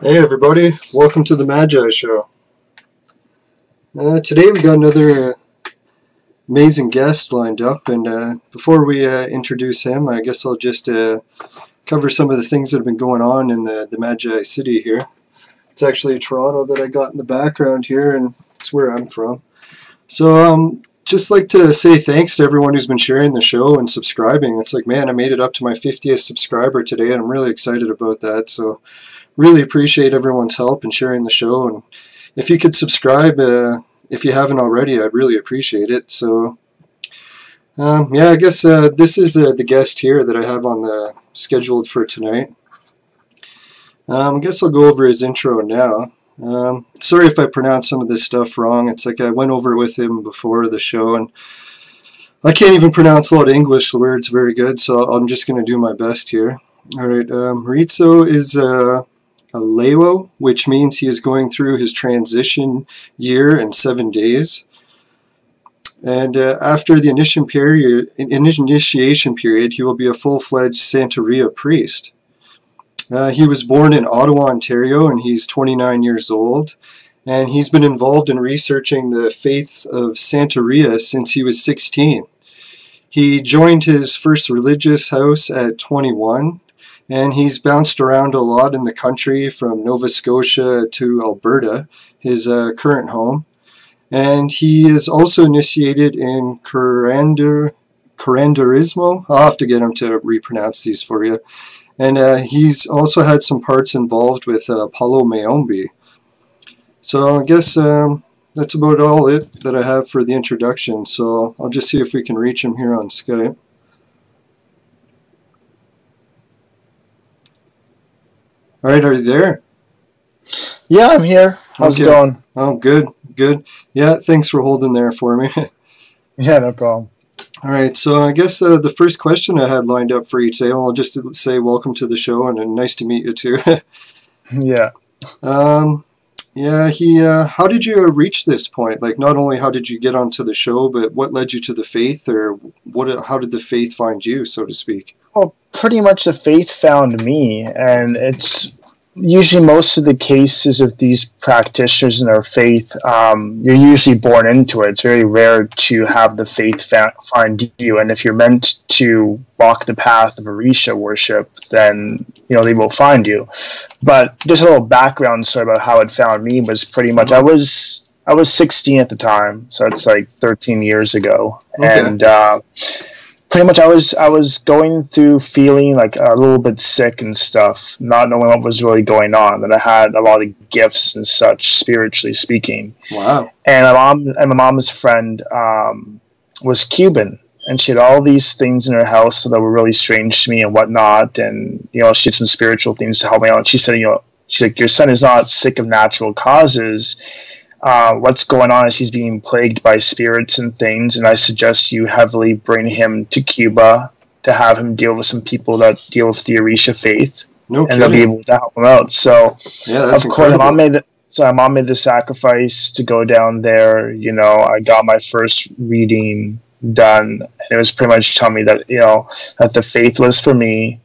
Hey everybody, welcome to the Magi Show. Today we got another amazing guest lined up, and before we introduce him, I guess I'll just cover some of the things that have been going on in the Magi City here. It's actually Toronto that I got in the background here, and it's where I'm from. So just like to say thanks to everyone who's been sharing the show and subscribing. It's like, man, I made it up to my 50th subscriber today, and I'm really excited about that. So really appreciate everyone's help in sharing the show, and if you could subscribe if you haven't already, I'd really appreciate it. So yeah, I guess this is the guest here that I have on the scheduled for tonight. I guess I'll go over his intro now. Sorry if I pronounce some of this stuff wrong. It's like I went over it with him before the show, and I can't even pronounce a lot of English words very good, so I'm just going to do my best here. Alright, Maurizio is Alewo, which means he is going through his transition year in 7 days. And after the initiation period, he will be a full-fledged Santeria priest. He was born in Ottawa, Ontario, and he's 29 years old. And he's been involved in researching the faith of Santeria since he was 16. He joined his first religious house at 21. And he's bounced around a lot in the country, from Nova Scotia to Alberta, his current home. And he is also initiated in curanderismo. I'll have to get him to repronounce these for you. And he's also had some parts involved with Palo Mayombe. So I guess that's about all that I have for the introduction. So I'll just see if we can reach him here on Skype. All right, are you there? Yeah, I'm here. How's it going? Oh, good. Yeah, thanks for holding there for me. Yeah, no problem. All right, so I guess the first question I had lined up for you today, I'll just say welcome to the show, and nice to meet you too. Yeah. How did you reach this point? Like, not only how did you get onto the show, but what led you to the faith, or how did the faith find you, so to speak? Well, pretty much the faith found me, and it's usually most of the cases of these practitioners in our faith, you're usually born into it. It's very rare to have the faith find you, and if you're meant to walk the path of Orisha worship, then they will find you. But just a little background story about how it found me was pretty much I was 16 at the time, so it's like 13 years ago, okay. And pretty much I was going through feeling like a little bit sick and stuff, not knowing what was really going on. And I had a lot of gifts and such, spiritually speaking. Wow. And my mom's friend was Cuban, and she had all these things in her house that were really strange to me and whatnot. And she had some spiritual things to help me out. She said, she's like, your son is not sick of natural causes. What's going on is he's being plagued by spirits and things, and I suggest you heavily bring him to Cuba to have him deal with some people that deal with the Orisha faith, and they'll be able to help him out. So, yeah, that's of course, incredible. my mom made the sacrifice to go down there. I got my first reading done, and it was pretty much telling me that that the faith was for me.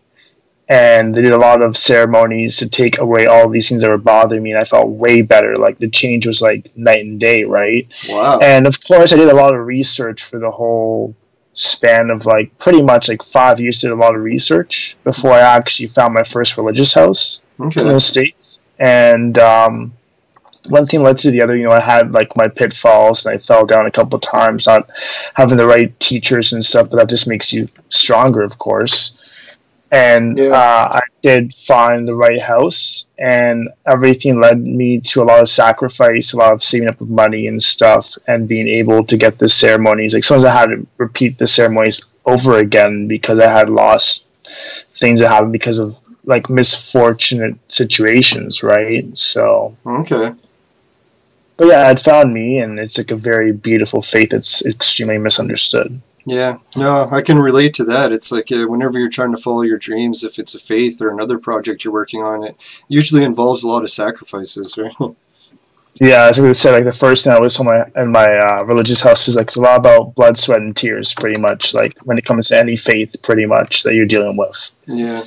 And they did a lot of ceremonies to take away all these things that were bothering me, and I felt way better. Like, the change was like night and day, right? Wow. And of course, I did a lot of research for the whole span of pretty much 5 years. Did a lot of research before I actually found my first religious house in the States. And one thing led to the other. I had my pitfalls, and I fell down a couple of times, not having the right teachers and stuff. But that just makes you stronger, of course. And I did find the right house, and everything led me to a lot of sacrifice, a lot of saving up of money and stuff, and being able to get the ceremonies. Sometimes I had to repeat the ceremonies over again because I had lost things that happened because of misfortunate situations, right? So okay. But yeah, it found me, and it's a very beautiful faith that's extremely misunderstood. Yeah, no, I can relate to that. It's like whenever you're trying to follow your dreams, if it's a faith or another project you're working on, it usually involves a lot of sacrifices, right? Yeah, as we said, the first thing I was in my religious house is it's a lot about blood, sweat, and tears, pretty much. When it comes to any faith, pretty much that you're dealing with. Yeah.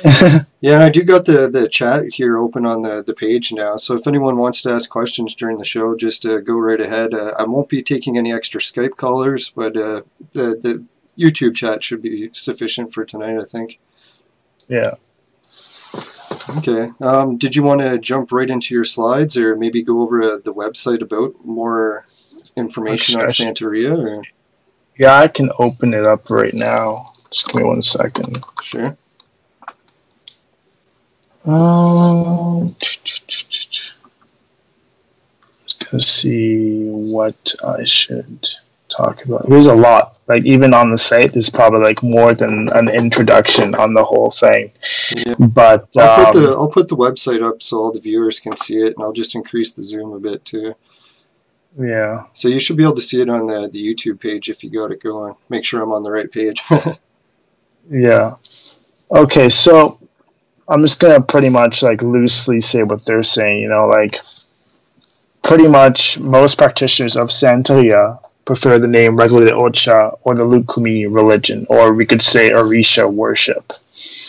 Yeah, and I do got the chat here open on the page now, so if anyone wants to ask questions during the show, just go right ahead. I won't be taking any extra Skype callers, but the YouTube chat should be sufficient for tonight, I think. Yeah. Okay. Did you want to jump right into your slides, or maybe go over the website about more information on Santeria? Or? Yeah, I can open it up right now. Just give me 1 second. Sure. Just gonna see what I should talk about. There's a lot. Like even on the site, there's probably like more than an introduction on the whole thing. Yeah. But I'll put the website up so all the viewers can see it, and I'll just increase the zoom a bit too. Yeah. So you should be able to see it on the YouTube page if you got it going. Make sure I'm on the right page. Yeah. Okay, so I'm just gonna pretty much like loosely say what they're saying. You know, like pretty much most practitioners of Santeria prefer the name regulated Ocha or the Lukumi religion, or we could say Orisha worship.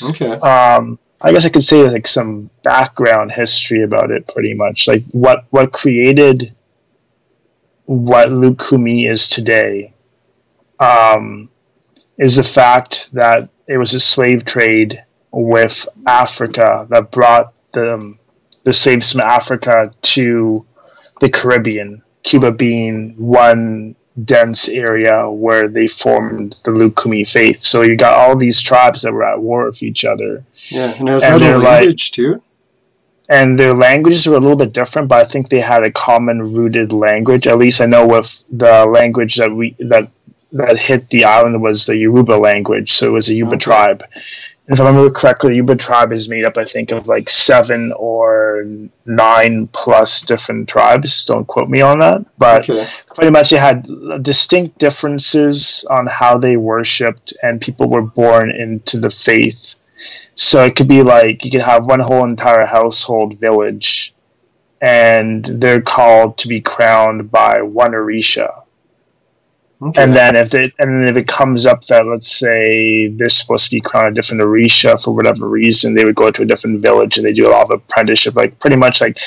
Okay. I guess I could say like some background history about it. Pretty much like what created what Lukumi is today is the fact that it was a slave trade with Africa that brought the slaves from Africa to the Caribbean, Cuba being one dense area where they formed the Lukumi faith. So you got all these tribes that were at war with each other. Yeah, and has that a language too? And their languages were a little bit different, but I think they had a common rooted language. At least I know with the language that hit the island was the Yoruba language, so it was a Yuba tribe. And if I remember correctly, the Yuba tribe is made up, I think, of like 7 or 9 plus different tribes. Don't quote me on that. But pretty much they had distinct differences on how they worshipped, and people were born into the faith. So it could be like you could have one whole entire household village, and they're called to be crowned by one Orisha. Okay. And then if it comes up that, let's say, they're supposed to be crowned a different Orisha for whatever reason, they would go to a different village and they do a lot of apprenticeship. Like pretty much like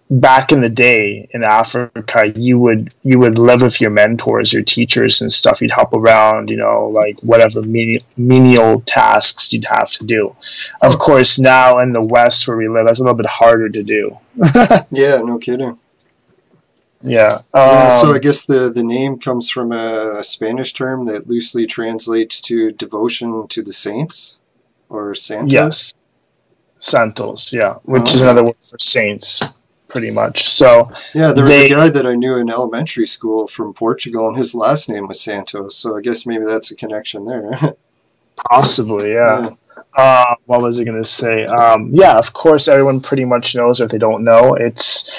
back in the day in Africa, you would live with your mentors, your teachers and stuff. You'd help around, you know, like whatever menial tasks you'd have to do. Of course, now in the West where we live, that's a little bit harder to do. Yeah, no kidding. Yeah. So I guess the name comes from a Spanish term that loosely translates to devotion to the saints, or Santos? Yes. Santos, yeah, which is another word for saints, pretty much. So yeah, there was a guy that I knew in elementary school from Portugal, and his last name was Santos, so I guess maybe that's a connection there. Possibly, yeah. What was I going to say? Yeah, of course, everyone pretty much knows, or if they don't know, it's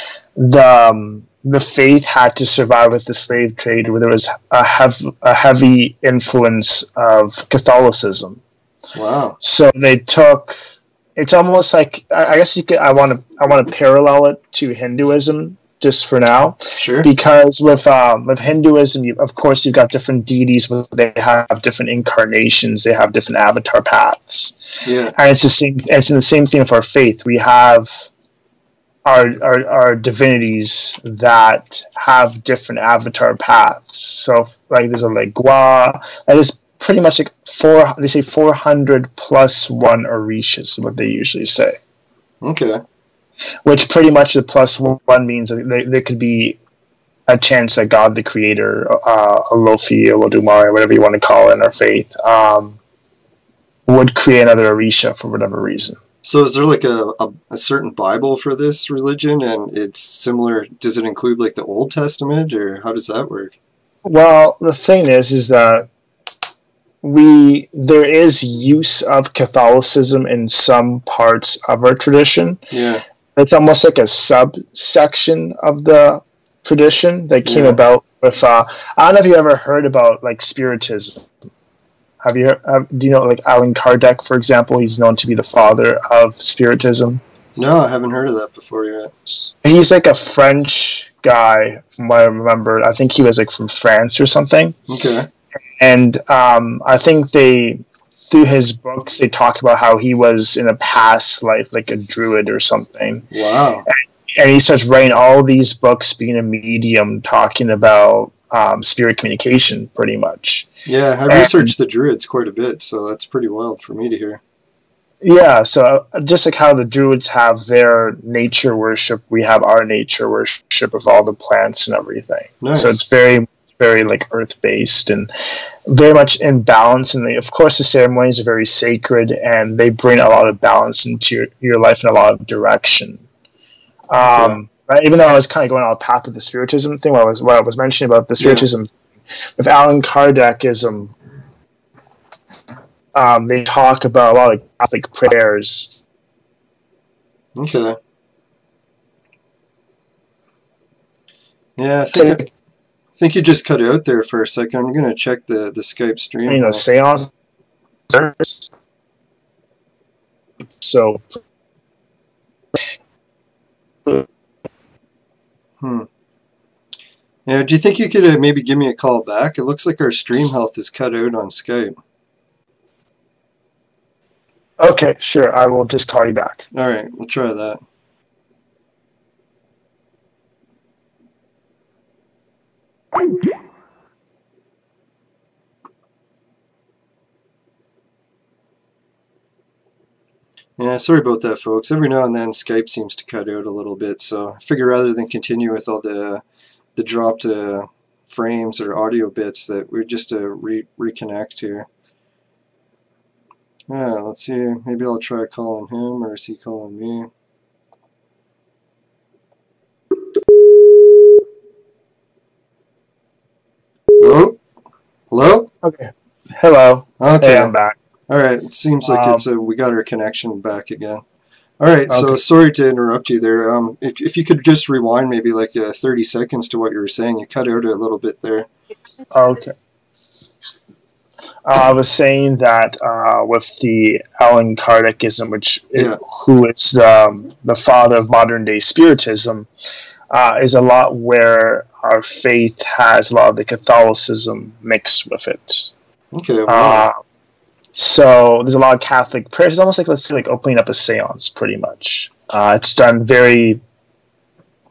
the faith had to survive with the slave trade, where there was a heavy influence of Catholicism. Wow! So they took. It's almost like, I guess you could. I want to parallel it to Hinduism just for now. Sure. Because with Hinduism, of course, you've got different deities, but they have different incarnations. They have different avatar paths. Yeah. And it's the same. It's in the same thing with our faith. We have our divinities that have different avatar paths. So like there's a Legua, and there's pretty much like 400 plus 1 Orishas is what they usually say. Okay. Which pretty much the plus 1 means that there could be a chance that God the Creator, Alofi, Olodumare, whatever you want to call it in our faith, would create another Orisha for whatever reason. So is there like a certain Bible for this religion, and it's similar? Does it include like the Old Testament, or how does that work? Well, the thing is that there is use of Catholicism in some parts of our tradition. Yeah. It's almost like a subsection of the tradition that came about with, I don't know if you ever heard about like Spiritism. Do you know, like Allan Kardec, for example? He's known to be the father of Spiritism. No, I haven't heard of that before yet. He's like a French guy, from what I remember. I think he was like from France or something. Okay. And I think they through his books, they talk about how he was in a past life like a druid or something. Wow. And he starts writing all these books, being a medium, talking about spirit communication, pretty much. Yeah, I researched the druids quite a bit, so that's pretty wild for me to hear. Yeah, so just like how the druids have their nature worship, we have our nature worship of all the plants and everything. Nice. So it's very, very like earth-based and very much in balance. And of course, the ceremonies are very sacred, and they bring a lot of balance into your life and a lot of direction. Right? Even though I was kind of going on a path with the Spiritism thing, what I was mentioning about the Spiritism with Allan Kardecism, they talk about a lot of Catholic prayers. Okay. Yeah, I think you just cut out there for a second. I'm going to check the Skype stream. You know, seance. So. Yeah, do you think you could maybe give me a call back? It looks like our stream health is cut out on Skype. Okay, sure. I will just call you back. All right, we'll try that. Yeah, sorry about that, folks. Every now and then Skype seems to cut out a little bit, so I figure rather than continue with all the dropped frames or audio bits that we just reconnect here. Yeah, let's see. Maybe I'll try calling him, or is he calling me? Hello? Hello? Okay. Hello. Okay. Hey, I'm back. All right. It seems like we got our connection back again. All right. So sorry to interrupt you there. If you could just rewind maybe like 30 seconds to what you were saying. You cut out a little bit there. Okay. I was saying that with the Allan Kardecism, who is the father of modern day Spiritism, is a lot where our faith has a lot of the Catholicism mixed with it. Okay. Wow. So there's a lot of Catholic prayers. It's almost like, let's say, like opening up a seance, pretty much. It's done very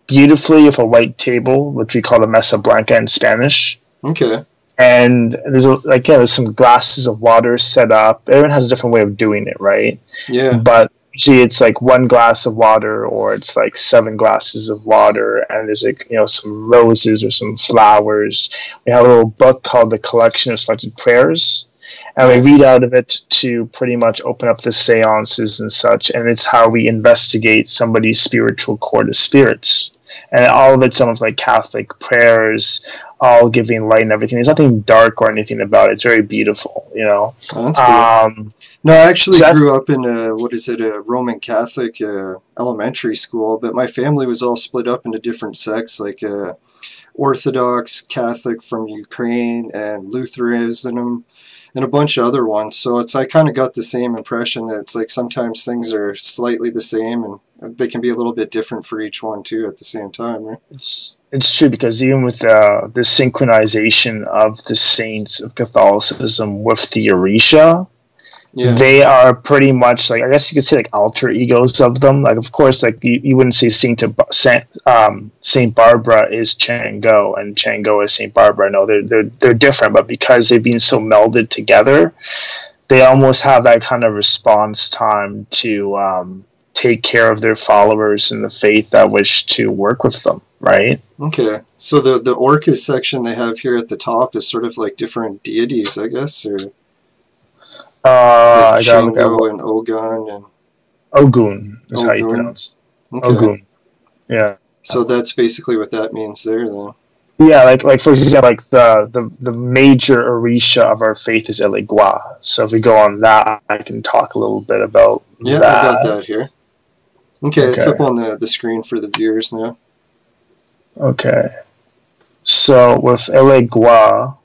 beautifully with a white table, which we call the Mesa Blanca in Spanish. Okay. And there's some glasses of water set up. Everyone has a different way of doing it, right? Yeah. But usually it's like 1 glass of water, or it's like 7 glasses of water, and there's like some roses or some flowers. We have a little book called The Collection of Selected Prayers. And we read out of it to pretty much open up the seances and such, and it's how we investigate somebody's spiritual court of spirits. And all of it's almost like Catholic prayers, all giving light and everything. There's nothing dark or anything about it. It's very beautiful, Oh, that's cool. No, I actually grew up in a Roman Catholic elementary school, but my family was all split up into different sects, like Orthodox, Catholic from Ukraine, and Lutheranism, and a bunch of other ones. So I kind of got the same impression that it's like sometimes things are slightly the same, and they can be a little bit different for each one too at the same time, right? It's true, because even with the synchronization of the saints of Catholicism with the Orisha, they are pretty much like, I guess you could say, like alter egos of them. Like, of course, like you wouldn't say Saint Barbara is Chango and Chango is Saint Barbara. No, they're different, but because they've been so melded together, they almost have that kind of response time to take care of their followers in the faith that wish to work with them, right? Okay, so the Orcus section they have here at the top is sort of like different deities, I guess, or like Shango and Ogun and Ogun is how you pronounce it. Okay. Ogun. Yeah. So that's basically what that means there, then. Yeah, like for example, like the major Orisha of our faith is Elegua. So if we go on that, I can talk a little bit about that. I got that here. Okay, it's up on the screen for the viewers now. Okay. So with Elegua,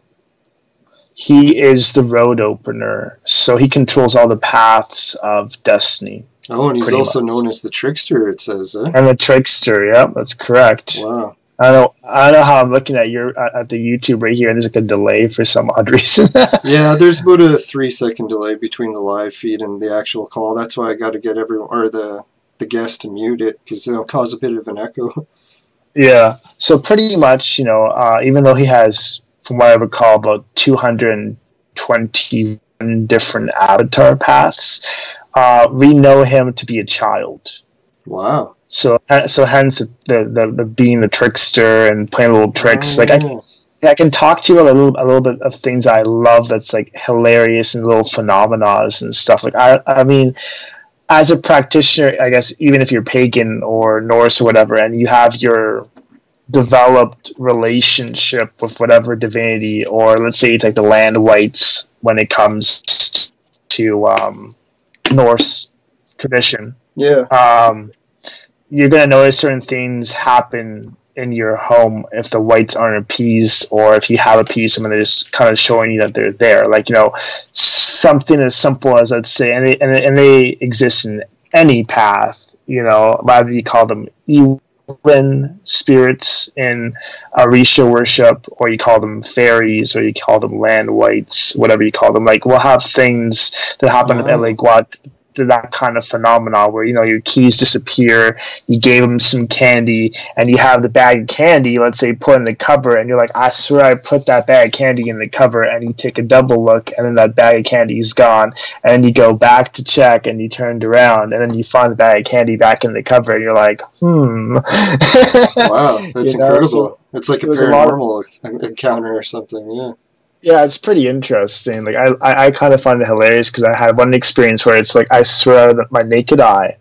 he is the road opener, so he controls all the paths of destiny. Oh, and he's also known as the trickster, it says. And the trickster, yeah, that's correct. Wow. I don't know how I'm looking at at the YouTube right here, and there's like a delay for some odd reason. Yeah, there's about a 3-second delay between the live feed and the actual call. That's why I got to get everyone or the guest to mute it because it'll cause a bit of an echo. Yeah. So pretty much, even though he has, from what I recall, about 221 different avatar paths, we know him to be a child. Wow. So hence the being the trickster and playing little tricks. Oh, like I can talk to you a little bit of things I love that's like hilarious and little phenomena and stuff. Like I mean, as a practitioner, I guess even if you're pagan or Norse or whatever, and you have your developed relationship with whatever divinity, or let's say it's like the land whites when it comes to Norse tradition. Yeah. You're gonna notice certain things happen in your home if the whites aren't appeased, or if you have appeased them and they're just kind of showing you that they're there. Like, something as simple as, let's say, and they exist in any path. Whether you call them even spirits in Orisha worship, or you call them fairies, or you call them land whites, whatever you call them. Like, we'll have things that happen in LA Guat, that kind of phenomenon where your keys disappear, you gave them some candy, and you have the bag of candy, let's say, put in the cover, and you're like, I swear I put that bag of candy in the cover, and you take a double look, and then that bag of candy is gone, and you go back to check, and you turned around, and then you find the bag of candy back in the cover, and you're like, Wow, that's incredible. So it's like a paranormal encounter or something. Yeah, it's pretty interesting. Like, I kind of find it hilarious because I had one experience where it's like, I swear that my naked eye,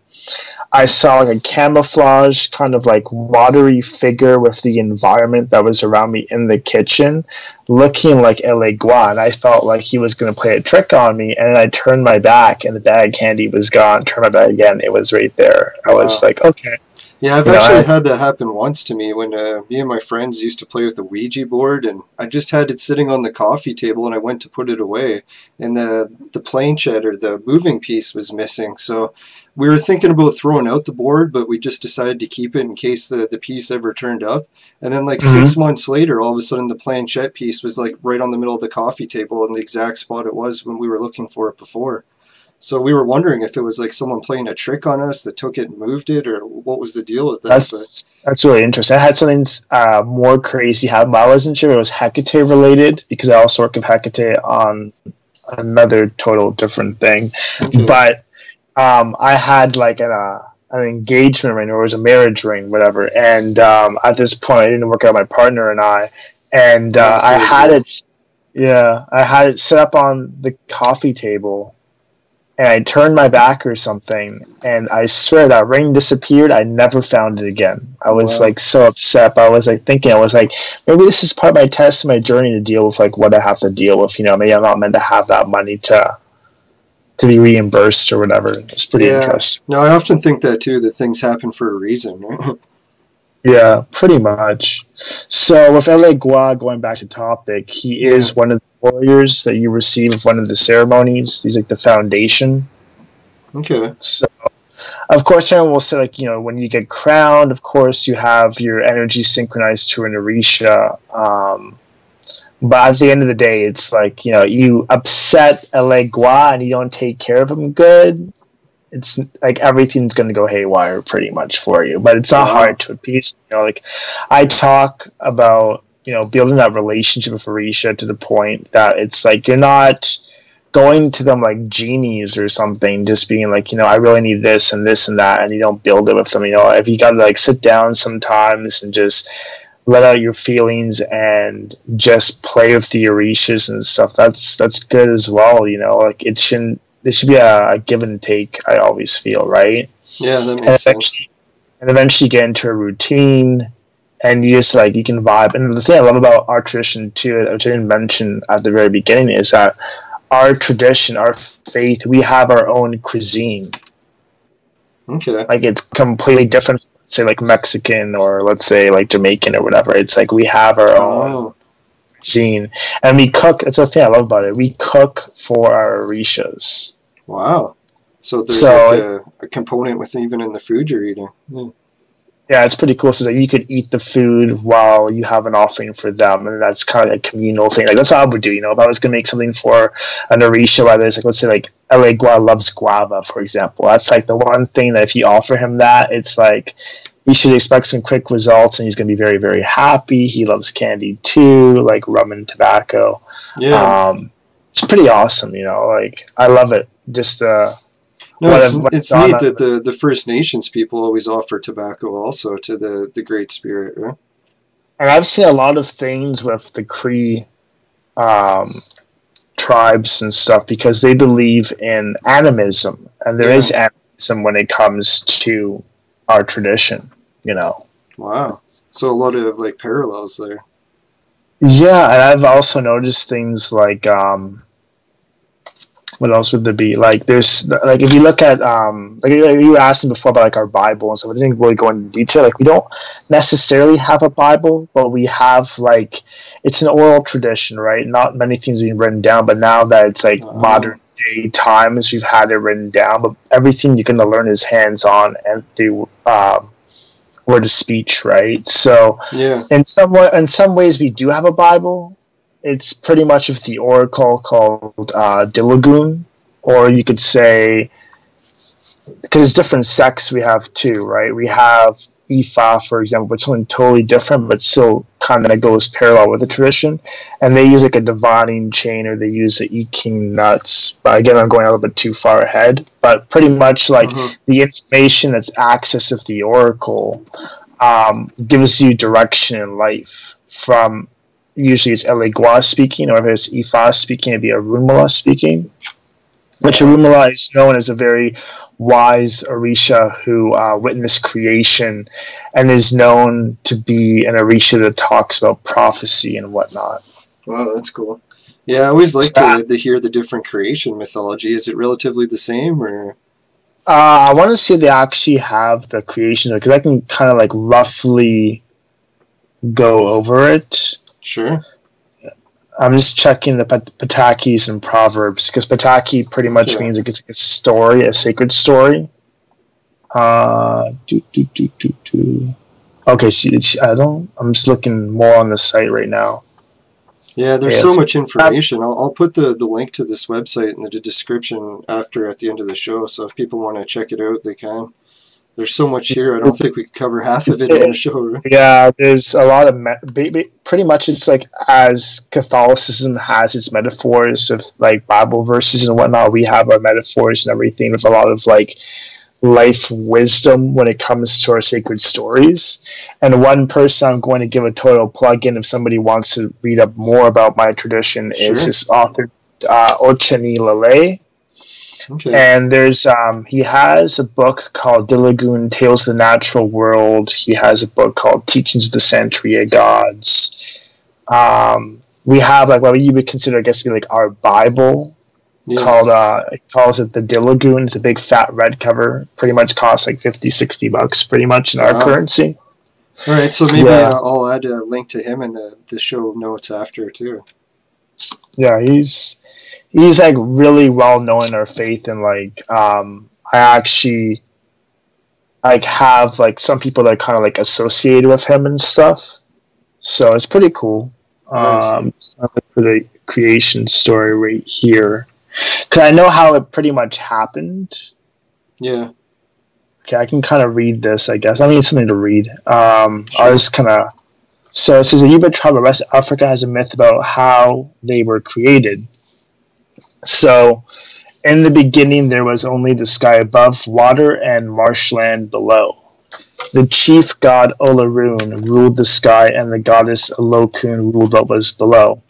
I saw like a camouflage kind of like watery figure with the environment that was around me in the kitchen, looking like LA Gua, and I felt like he was going to play a trick on me, and then I turned my back and the bag of candy was gone. Turned my back again, it was right there. I was like, okay. Yeah, I've actually had that happen once to me when me and my friends used to play with the Ouija board, and I just had it sitting on the coffee table, and I went to put it away, and the planchette or the moving piece was missing. So we were thinking about throwing out the board, but we just decided to keep it in case the piece ever turned up. And then like 6 months later, all of a sudden the planchette piece was like right on the middle of the coffee table in the exact spot it was when we were looking for it before. So we were wondering if it was like someone playing a trick on us that took it and moved it, or what was the deal with that. That's really interesting. I had something more crazy happen, but I wasn't sure it was Hecate related, because I also work with Hecate on another total different thing. Okay. But I had like an engagement ring, or it was a marriage ring, whatever. And at this point, I didn't work out my partner and I. And I had it set up on the coffee table. And I turned my back or something, and I swear that ring disappeared. I never found it again. I was like so upset. I was like thinking, maybe this is part of my test, my journey to deal with like what I have to deal with. Maybe I'm not meant to have that money to be reimbursed or whatever. It's pretty interesting. No, I often think that too, that things happen for a reason, right? Yeah, pretty much. So with LA Gua, going back to topic, he is one of the warriors that you receive with one of the ceremonies. He's like the foundation. Okay. So, of course, everyone will say, like, when you get crowned, of course, you have your energy synchronized to an Orisha. But at the end of the day, it's like, you upset LA Gua and you don't take care of him good. It's like everything's going to go haywire pretty much for you, but it's not hard to appease. Like, I talk about, building that relationship with Orisha to the point that it's like you're not going to them like genies or something, just being like, I really need this and this and that, and you don't build it with them. If you got to like sit down sometimes and just let out your feelings and just play with the Orishas and stuff, that's good as well. Like, it should be a give and take, I always feel, right? Yeah, that makes sense. And eventually you get into a routine, and you just like, you can vibe. And the thing I love about our tradition too, which I didn't mention at the very beginning, is that our tradition, our faith, we have our own cuisine. Okay. Like, it's completely different, say like Mexican, or let's say like Jamaican or whatever. It's like we have our own cuisine, and we cook. That's the thing I love about it. We cook for our Orishas. Wow. So there's like a component with even in the food you're eating. Yeah, it's pretty cool. So that you could eat the food while you have an offering for them, and that's kind of like a communal thing. Like that's what I would do. You know, if I was gonna make something for an Orisha, whether it's like, let's say like Elegua loves guava, for example. That's like the one thing that if you offer him that, it's like you should expect some quick results, and he's gonna be very, very happy. He loves candy too, like rum and tobacco. Yeah. It's pretty awesome. You know, like I love it. Just No, it's neat that the First Nations people always offer tobacco also to the Great Spirit, right? And I've seen a lot of things with the Cree tribes and stuff because they believe in animism, and there is animism when it comes to our tradition, you know. Wow. So a lot of like parallels there. Yeah, and I've also noticed things like what else would there be? Like there's like if you look at like you were asking before about like our Bible and stuff. I didn't really go into detail. Like we don't necessarily have a Bible, but we have like it's an oral tradition, right? Not many things being written down, but now that it's like modern day times, we've had it written down. But everything you're gonna learn is hands on and through word of speech, right? So in some ways we do have a Bible. It's pretty much of the oracle called Dilagoon, or you could say, because different sects we have too, right? We have Ifa, for example, but something totally different, but still kind of goes parallel with the tradition. And they use like a divining chain, or they use the King nuts. But again, I'm going a little bit too far ahead. But pretty much like the information that's access of the oracle gives you direction in life from. Usually it's Elegua speaking, or if it's Ifa speaking, it'd be Arumala speaking. Which Arumala is known as a very wise Orisha who witnessed creation and is known to be an Orisha that talks about prophecy and whatnot. Wow, that's cool. Yeah, I always like to hear the different creation mythology. Is it relatively the same, or? I want to see if they actually have the creation, because I can kind of like roughly go over it. Sure. I'm just checking the Patakis and Proverbs, because Pataki pretty much means it's like a story, a sacred story. Okay, I'm just looking more on the site right now. Yeah, there's so much information. I'll put the link to this website in the description at the end of the show, so if people want to check it out, they can. There's so much here. I don't think we could cover half of it in the show. Right? Yeah, there's a lot of pretty much it's like as Catholicism has its metaphors of like Bible verses and whatnot, we have our metaphors and everything with a lot of like life wisdom when it comes to our sacred stories. And one person I'm going to give a total plug-in if somebody wants to read up more about my tradition is this author Ocheni Lele. Okay. And there's he has a book called Dilagoon Tales of the Natural World. He has a book called Teachings of the Santeria Gods. We have like what you would consider, I guess, to be like our Bible called it calls it the Dilagoon. It's a big fat red cover. Pretty much costs like $50-$60 pretty much in our currency. All right, so maybe I'll add a link to him in the show notes after too. Yeah, he's like really well known in our faith, and like I actually like have like some people that are kind of like associated with him and stuff, so it's pretty cool. Nice. For the creation story right here, because I know how it pretty much happened. Yeah. Okay, I can kind of read this, I guess. I need something to read. Sure. I'll just kind of. So it says the Yuba tribe of West Africa has a myth about how they were created. So, in the beginning, there was only the sky above, water, and marshland below. The chief god Olaroon ruled the sky, and the goddess Olokun ruled what was below.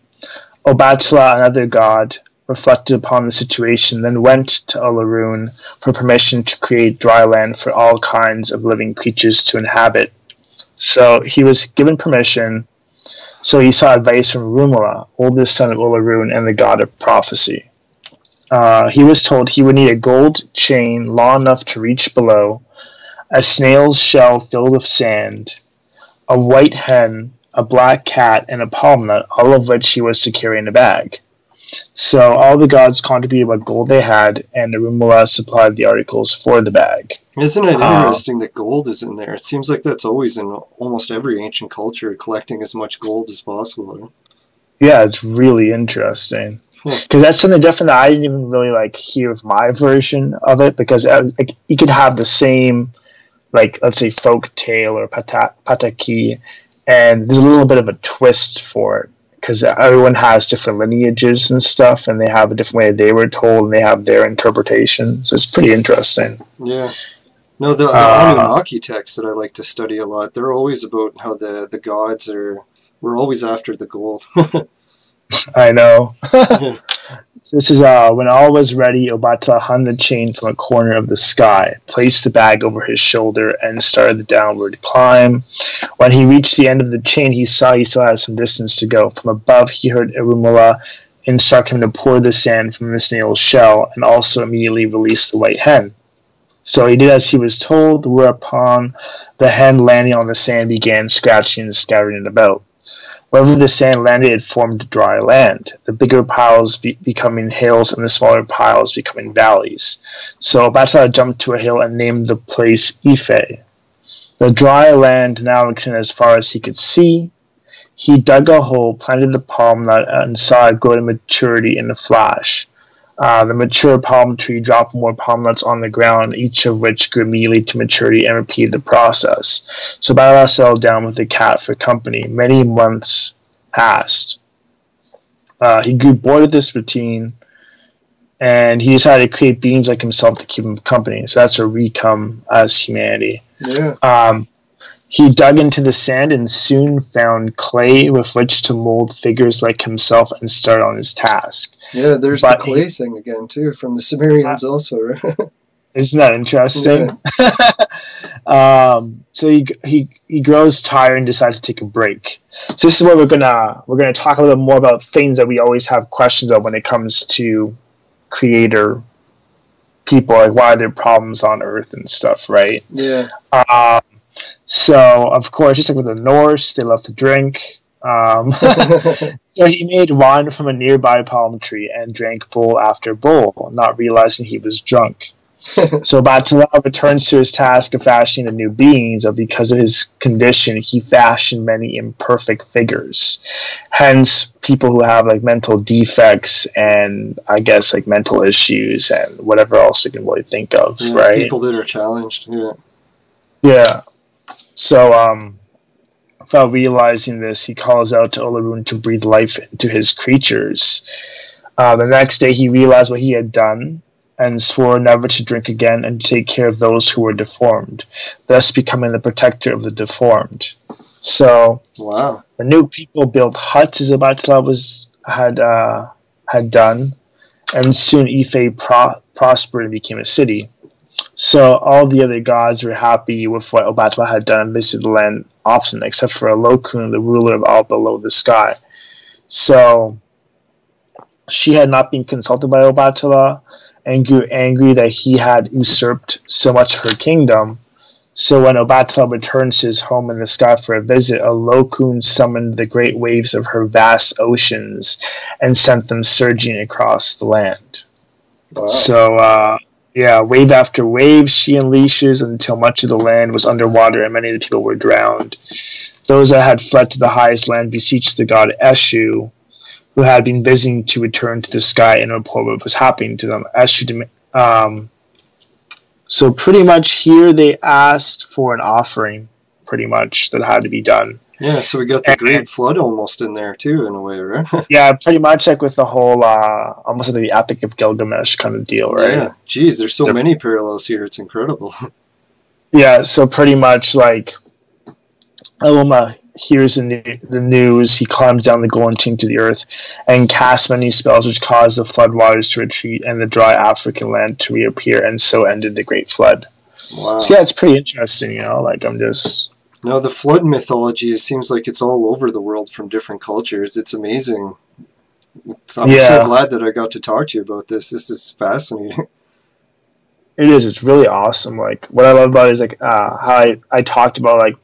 Obatala, another god, reflected upon the situation, then went to Olaroon for permission to create dry land for all kinds of living creatures to inhabit. So he was given permission, so he sought advice from Rumala, oldest son of Olaroon and the god of prophecy. He was told he would need a gold chain long enough to reach below, a snail's shell filled with sand, a white hen, a black cat, and a palm nut, all of which he was to carry in a bag. So all the gods contributed what gold they had, and Arumala supplied the articles for the bag. Isn't it interesting that gold is in there? It seems like that's always in almost every ancient culture, collecting as much gold as possible. Right? Yeah, it's really interesting. Because that's something different that I didn't even really like hear of my version of it, because like, you could have the same, like, let's say folk tale or pataki, and there's a little bit of a twist for it, because everyone has different lineages and stuff, and they have a different way they were told, and they have their interpretation, so it's pretty interesting. Yeah. No, the Anunnaki texts that I like to study a lot, they're always about how the gods were always after the gold. I know. So this is when all was ready, Obatala hung the chain from a corner of the sky, placed the bag over his shoulder, and started the downward climb. When he reached the end of the chain, he saw he still had some distance to go. From above, he heard Irumala instruct him to pour the sand from the snail's shell, and also immediately release the white hen. So he did as he was told, whereupon the hen, landing on the sand, began scratching and scattering it about. Wherever the sand landed, it formed dry land, the bigger piles becoming hills and the smaller piles becoming valleys. So Obatala jumped to a hill and named the place Ife. The dry land now extended as far as he could see. He dug a hole, planted the palm nut, and saw it grow to maturity in a flash. The mature palm tree dropped more palm nuts on the ground, each of which grew immediately to maturity, and repeated the process. So Batala settled down with the cat for company. Many months passed. He grew bored of this routine, and he decided to create beings like himself to keep him company. So that's where we come as humanity. Yeah. He dug into the sand and soon found clay with which to mold figures like himself and start on his task. Yeah, there's the clay thing again, too, from the Sumerians also, right? Isn't that interesting? Yeah. So he grows tired and decides to take a break. So this is where we're gonna talk a little bit more about things that we always have questions of when it comes to creator people, like why are there problems on Earth and stuff, right? Yeah. So, of course, just like with the Norse, they love to drink. So he made wine from a nearby palm tree and drank bowl after bowl, not realizing he was drunk. So Batala returns to his task of fashioning the new beings, but because of his condition, he fashioned many imperfect figures. Hence, people who have like mental defects and I guess like mental issues and whatever else we can really think of, right? People that are challenged. Yeah. Yeah. So, without realizing this, he calls out to Olarun to breathe life into his creatures. The next day, he realized what he had done and swore never to drink again and to take care of those who were deformed, thus becoming the protector of the deformed. So, wow. The new people built huts as Obatala had done, and soon Ife prospered and became a city. So all the other gods were happy with what Obatala had done and visited the land often, except for Alokun, the ruler of all below the sky. So she had not been consulted by Obatala and grew angry that he had usurped so much of her kingdom. So when Obatala returned to his home in the sky for a visit, Alokun summoned the great waves of her vast oceans and sent them surging across the land. Wow. So, wave after wave she unleashes until much of the land was underwater and many of the people were drowned. Those that had fled to the highest land beseeched the god Eshu, who had been visiting, to return to the sky and report what was happening to them. So pretty much here they asked for an offering, pretty much, that had to be done. Yeah, so we got the Great Flood almost in there too, in a way, right? Yeah, pretty much like with the whole, almost like the Epic of Gilgamesh kind of deal, right? Yeah, geez, there's so many parallels here, it's incredible. Yeah, so pretty much like Elma hears the news, he climbs down the golden chain to the earth and casts many spells which cause the floodwaters to retreat and the dry African land to reappear, and so ended the Great Flood. Wow. So yeah, it's pretty interesting, like I'm just... No, the flood mythology, it seems like it's all over the world from different cultures. It's amazing. I'm so glad that I got to talk to you about this. This is fascinating. It is. It's really awesome. Like, what I love about it is, like, how I talked about, like,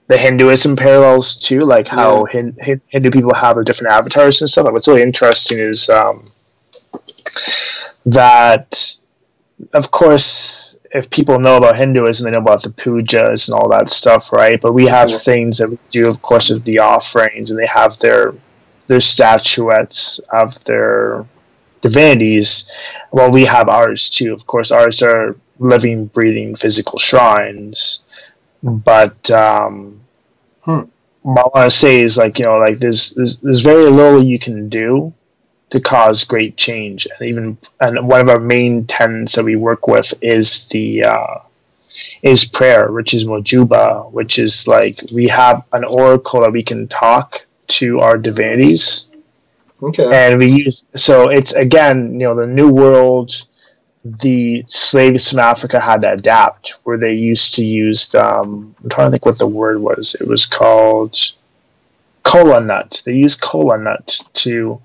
the Hinduism parallels too, like how Hindu people have their different avatars and stuff. Like, what's really interesting is that, of course, if people know about Hinduism, they know about the pujas and all that stuff, right? But we have things that we do, of course, with the offerings, and they have their statuettes of their divinities. Well, we have ours too. Of course, ours are living, breathing, physical shrines. But what I want to say is, like, like there's very little you can do to cause great change, and one of our main tenets that we work with is is prayer, which is mojuba, which is like we have an oracle that we can talk to our divinities. Okay. And we use, so it's, again, the New World, the slaves from Africa had to adapt, where they used to use, I'm trying to think what the word was. It was called kola nut. They used kola nut to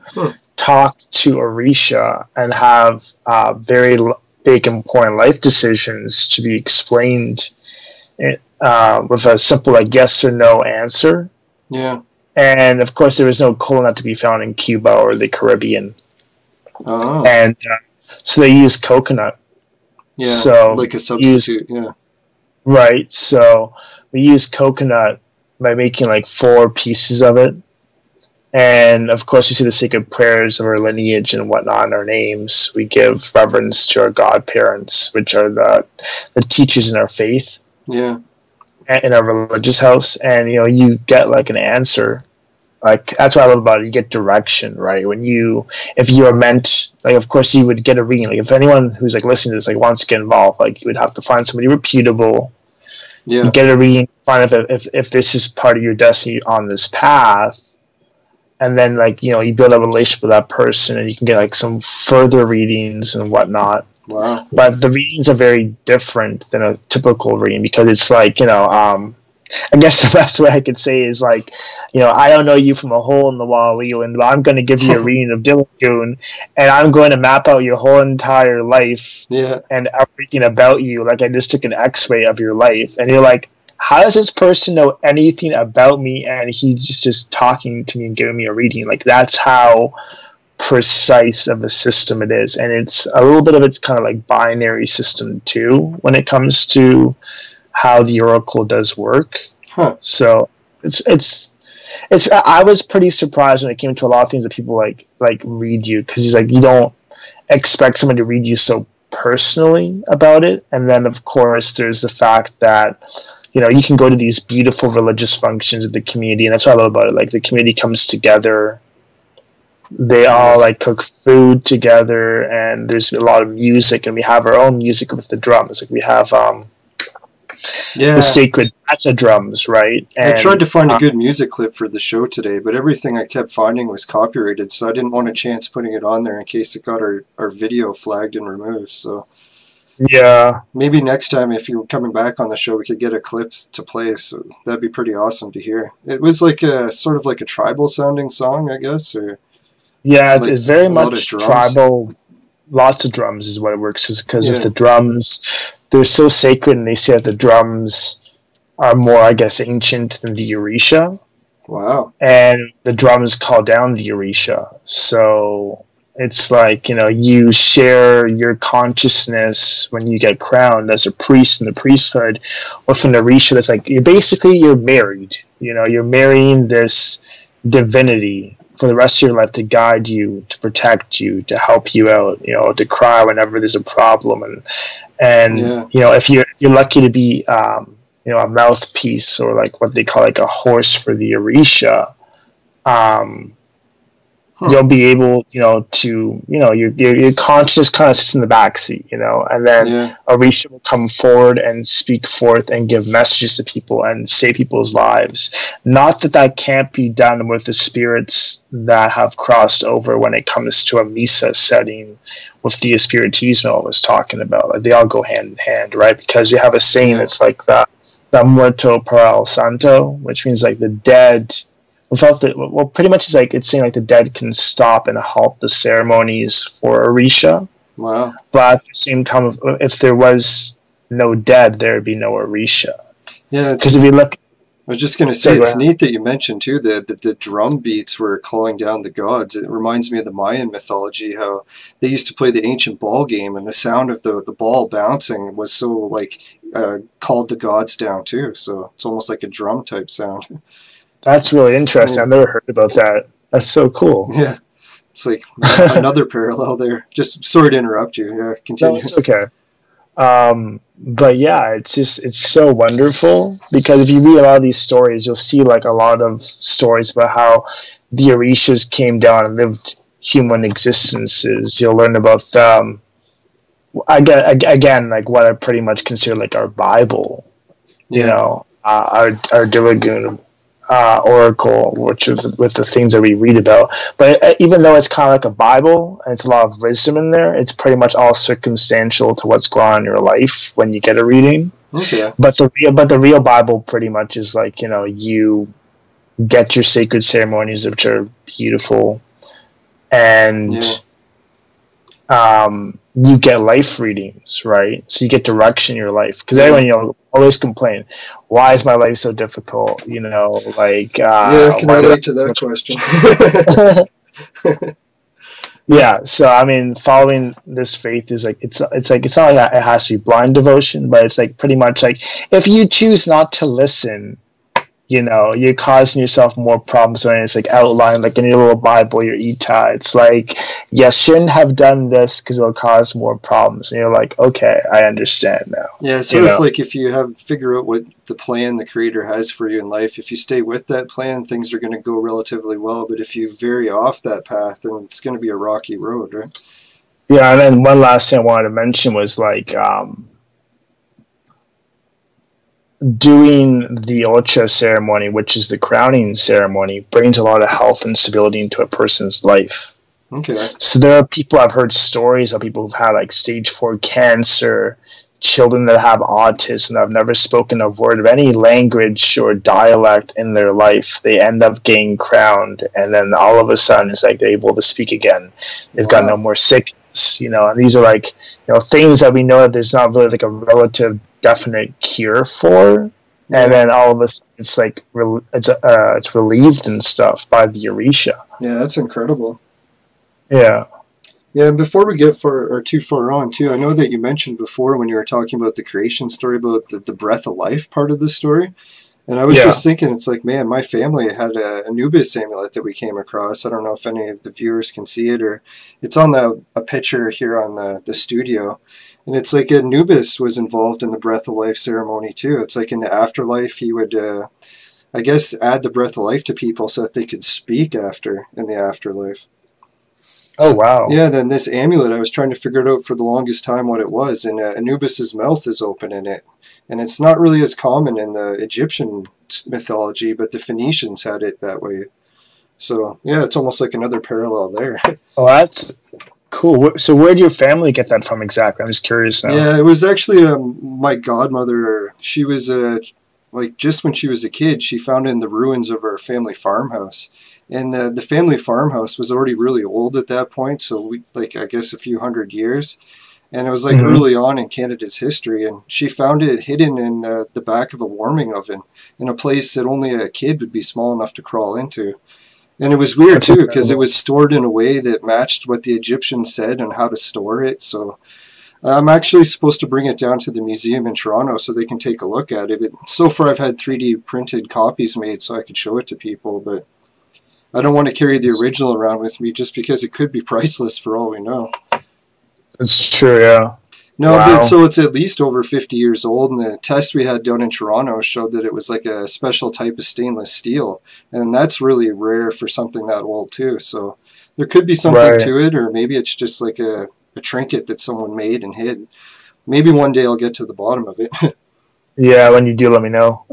talk to Orisha and have very big, important life decisions to be explained with a simple, like, yes or no answer. Yeah. And, of course, there was no kola nut to be found in Cuba or the Caribbean. Oh. And so they used coconut. Yeah, so like a substitute, Right, so we use coconut by making, like, 4 pieces of it. And, of course, we say the sacred prayers of our lineage and whatnot and our names. We give reverence to our godparents, which are the teachers in our faith. Yeah. In our religious house, and you get, like, an answer. Like, that's what I love about it. You get direction, right? If you are meant, like, of course you would get a reading. Like, if anyone who's, like, listening to this, like, wants to get involved, like, you would have to find somebody reputable. Yeah. Get a reading, find if this is part of your destiny on this path, and then, like, you build a relationship with that person, and you can get, like, some further readings and whatnot. Wow. But the readings are very different than a typical reading, because it's like, I guess the best way I could say is, like, I don't know you from a hole in the wall, Leland, but I'm going to give you a reading of Dilligoon, and I'm going to map out your whole entire life and everything about you. Like, I just took an x-ray of your life, and you're like, how does this person know anything about me? And he's just talking to me and giving me a reading. Like, that's how precise of a system it is. And it's a little bit of, it's kind of like binary system too when it comes to how the oracle does work. So it's I was pretty surprised when it came to a lot of things that people like read you, because he's like, you don't expect someone to read you so personally about it. And then, of course, there's the fact that you can go to these beautiful religious functions of the community, and that's what I love about it. Like, the community comes together. They all, like, cook food together, and there's a lot of music, and we have our own music with the drums. Like, we have the sacred Bata drums, right? And I tried to find a good music clip for the show today, but everything I kept finding was copyrighted, so I didn't want a chance putting it on there in case it got our video flagged and removed. So maybe next time, if you're coming back on the show, we could get a clip to play. So that'd be pretty awesome to hear. It was like a sort of like a tribal sounding song, I guess, or like, it's very much tribal. Lots of drums is what it works, is because of the drums. They're so sacred, and they say that the drums are more, I guess, ancient than the Orisha. Wow. And the drums call down the Orisha. So it's like, you share your consciousness when you get crowned as a priest in the priesthood, or from the Orisha. That's like, you're married. You're marrying this divinity for the rest of your life, to guide you, to protect you, to help you out, to cry whenever there's a problem. And if you're lucky to be, a mouthpiece, or like what they call like a horse for the Orisha, you'll be able, to, your consciousness kind of sits in the backseat, and then Orisha will come forward and speak forth and give messages to people and save people's lives. Not that can't be done with the spirits that have crossed over when it comes to a Misa setting with the Espiritismo I was talking about. Like, they all go hand in hand, right? Because you have a saying that's like the muerto para el santo, which means like the dead. Pretty much it's saying like the dead can stop and halt the ceremonies for Orisha. Wow. But at the same time, if there was no dead, there would be no Orisha. Yeah. Because if you look I was just going to say, it's neat that you mentioned, too, that the drum beats were calling down the gods. It reminds me of the Mayan mythology, how they used to play the ancient ball game, and the sound of the ball bouncing was so, like, called the gods down, too. So it's almost like a drum-type sound. That's really interesting. I've never heard about that. That's so cool. Yeah. It's like another parallel there. Just sorry to interrupt you. Yeah, continue. No, it's okay. But yeah, it's so wonderful, because if you read a lot of these stories, you'll see like a lot of stories about how the Orishas came down and lived human existences. You'll learn about again, like what I pretty much consider like our Bible, you know, our Dilagoon oracle, which is with the things that we read about. But even though it's kind of like a Bible and it's a lot of wisdom in there, it's pretty much all circumstantial to what's going on in your life when you get a reading. Okay. But the real Bible pretty much is like, you know, you get your sacred ceremonies, which are beautiful, and you get life readings, right? So you get direction in your life, because everyone, you know, always complain, why is my life so difficult? You know, like I can relate to that question. Yeah, so I mean, following this faith is like it's not like it has to be blind devotion, but it's like pretty much like if you choose not to listen, you know, you're causing yourself more problems. When it's like outlined like in your little Bible, your Ita. It's like you shouldn't have done this because it'll cause more problems, and you're like, okay, I understand now. Yeah, it's sort of like if you figure out what the plan the Creator has for you in life, if you stay with that plan, things are going to go relatively well. But if you vary off that path, then it's going to be a rocky road, right? Yeah, and then one last thing I wanted to mention was like doing the Ocha ceremony, which is the crowning ceremony, brings a lot of health and stability into a person's life. Okay. So there are people, I've heard stories of people who've had like stage 4 cancer, children that have autism, that have never spoken a word of any language or dialect in their life. They end up getting crowned, and then all of a sudden it's like they're able to speak again. They've got no more sickness, you know, and these are like, you know, things that we know that there's not really like a relative definite cure for, and then all of a sudden it's like it's relieved and stuff by the Orisha. Yeah, that's incredible. Yeah. Yeah, and before we get too far on, too, I know that you mentioned before when you were talking about the creation story about the breath of life part of the story, and I was just thinking, it's like, man, my family had a Anubis amulet that we came across. I don't know if any of the viewers can see it, or it's on a picture here on the studio. And it's like Anubis was involved in the breath of life ceremony too. It's like in the afterlife he would, I guess, add the breath of life to people so that they could speak after in the afterlife. Oh, wow. Yeah, then this amulet, I was trying to figure it out for the longest time what it was, and Anubis's mouth is open in it. And it's not really as common in the Egyptian mythology, but the Phoenicians had it that way. So, yeah, it's almost like another parallel there. Oh, that's cool. So where did your family get that from exactly? I'm just curious now. Yeah, it was actually my godmother. She was, like, just when she was a kid, she found it in the ruins of our family farmhouse. And the family farmhouse was already really old at that point, so we, like, I guess a few hundred years. And it was like early on in Canada's history, and she found it hidden in the back of a warming oven in a place that only a kid would be small enough to crawl into. And it was weird too, because it was stored in a way that matched what the Egyptians said and how to store it. So I'm actually supposed to bring it down to the museum in Toronto so they can take a look at it. So far I've had 3D printed copies made so I could show it to people, but I don't want to carry the original around with me just because it could be priceless for all we know. It's true, yeah. No, but so it's at least over 50 years old, and the test we had down in Toronto showed that it was like a special type of stainless steel, and that's really rare for something that old too. So there could be something to it, or maybe it's just like a trinket that someone made and hid. Maybe one day I'll get to the bottom of it. Yeah, when you do, let me know.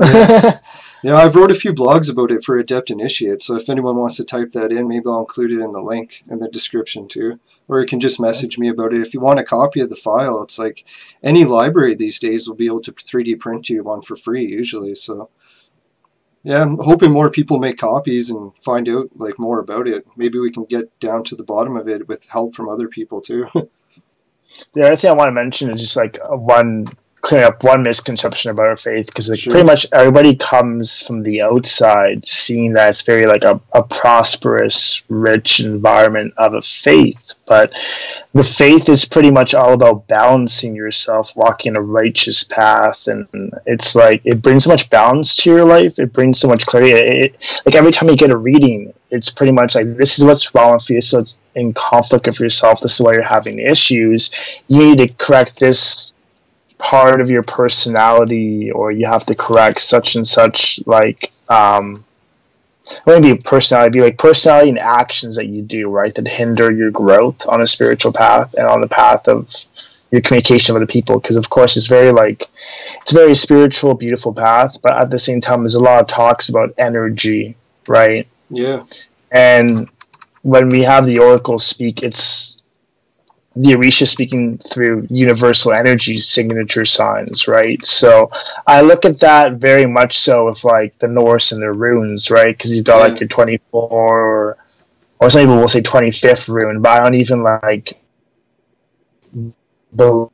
Yeah, I've wrote a few blogs about it for Adept Initiates, so if anyone wants to type that in, maybe I'll include it in the link in the description too. Or you can just message me about it. If you want a copy of the file, it's like any library these days will be able to 3D print you one for free usually. So yeah, I'm hoping more people make copies and find out like more about it. Maybe we can get down to the bottom of it with help from other people too. The other thing I want to mention is just like one clear up one misconception about our faith, because like Sure. pretty much everybody comes from the outside seeing that it's very like a prosperous, rich environment of a faith, but the faith is pretty much all about balancing yourself, walking a righteous path, and it's like it brings so much balance to your life. It brings so much clarity. Like every time you get a reading, it's pretty much like, this is what's wrong with you, so it's in conflict with yourself. This is why you're having issues. You need to correct this part of your personality, or you have to correct such and such, like it wouldn't be personality, it'd be like personality and actions that you do, right, that hinder your growth on a spiritual path and on the path of your communication with the people. Because of course it's very like, it's a very spiritual, beautiful path, but at the same time there's a lot of talks about energy, right? Yeah. And when we have the oracle speak, it's the Orisha speaking through universal energy signature signs, right? So I look at that very much so with like the Norse and their runes, right? Because you've got like your 24 or some people will say 25th rune, but I don't even like the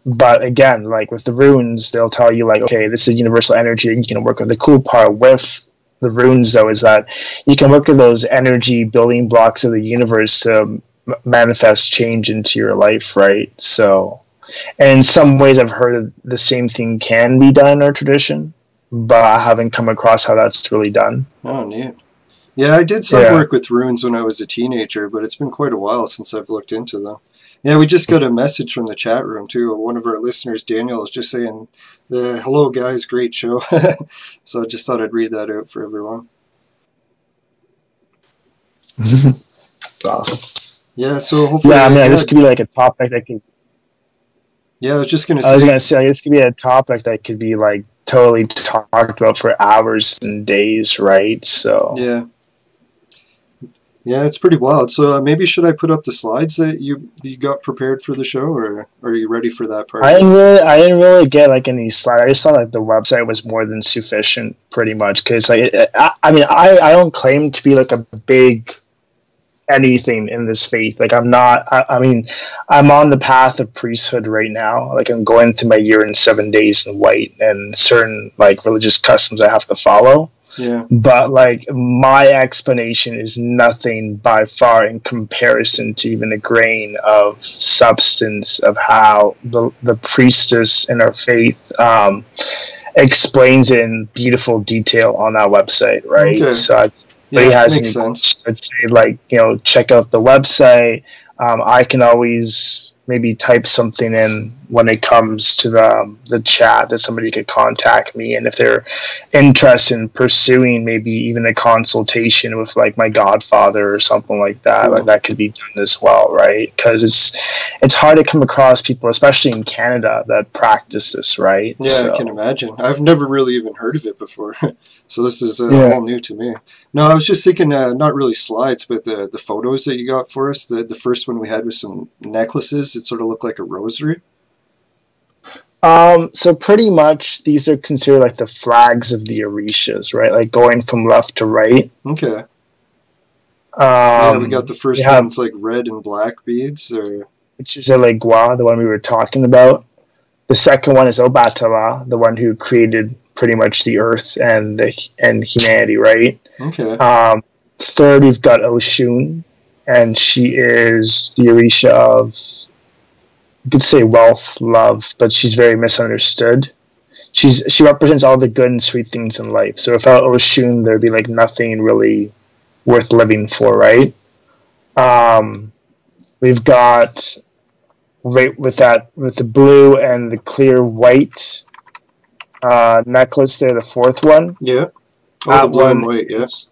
but again, like with the runes, they'll tell you like, okay, this is universal energy, and you can work with. The cool part with the runes, though, is that you can work with those energy building blocks of the universe to manifest change into your life, right? So, and in some ways, I've heard the same thing can be done in our tradition, but I haven't come across how that's really done. Oh, neat. Yeah, I did some work with runes when I was a teenager, but it's been quite a while since I've looked into them. Yeah, we just got a message from the chat room, too. One of our listeners, Daniel, is just saying, hello, guys, great show. So I just thought I'd read that out for everyone. Awesome. Yeah, so hopefully... Yeah, I mean, this could be like a topic that could... Yeah, I was just going to say... I was going to say, this could be a topic that could be, like, totally talked about for hours and days, right? So... Yeah. Yeah, it's pretty wild. So maybe should I put up the slides that you got prepared for the show, or are you ready for that part? I didn't really get like any slides. I just thought like the website was more than sufficient, pretty much. Because like, I don't claim to be like a big anything in this faith. Like I'm not. I mean, I'm on the path of priesthood right now. Like I'm going through my year and 7 days in white, and certain like religious customs I have to follow. Yeah. But like my explanation is nothing by far in comparison to even a grain of substance of how the priestess in our faith explains in beautiful detail on that website, right? Okay. So it's makes sense. I'd say like, check out the website. I can always maybe type something in when it comes to the chat that somebody could contact me, and if they're interested in pursuing maybe even a consultation with like my godfather or something like that, cool. Like that could be done as well, right? Because it's hard to come across people, especially in Canada, that practice this, right? Yeah, so. I can imagine. I've never really even heard of it before, so this is all new to me. No, I was just thinking, not really slides, but the photos that you got for us. The first one we had with some necklaces. It sort of looked like a rosary. So pretty much these are considered like the flags of the Orishas, right? Like going from left to right. Okay. Yeah, we got the first one's like red and black beads, which is a Legua, the one we were talking about. The second one is Obatala, the one who created pretty much the earth and humanity, right? Okay. Third, we've got Oshun, and she is the Orisha of, you could say, wealth, love, but she's very misunderstood. She represents all the good and sweet things in life. So without Oshun, there'd be like nothing really worth living for, right? We've got right with the blue and the clear white necklace there, the fourth one. Yeah. Oh, the blue and white, yes.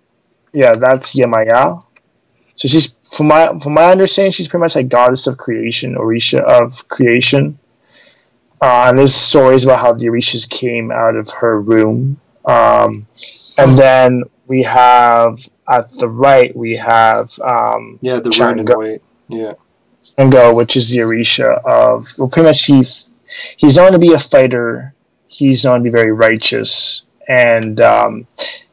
Yeah, that's Yemaya. So she's, from my understanding, she's pretty much like goddess of creation, Orisha of creation. And there's stories about how the Orishas came out of her womb. And then we have at the right the red and white. Yeah. Chango, which is the Orisha of, well, pretty much he's known to be a fighter. He's known to be very righteous, and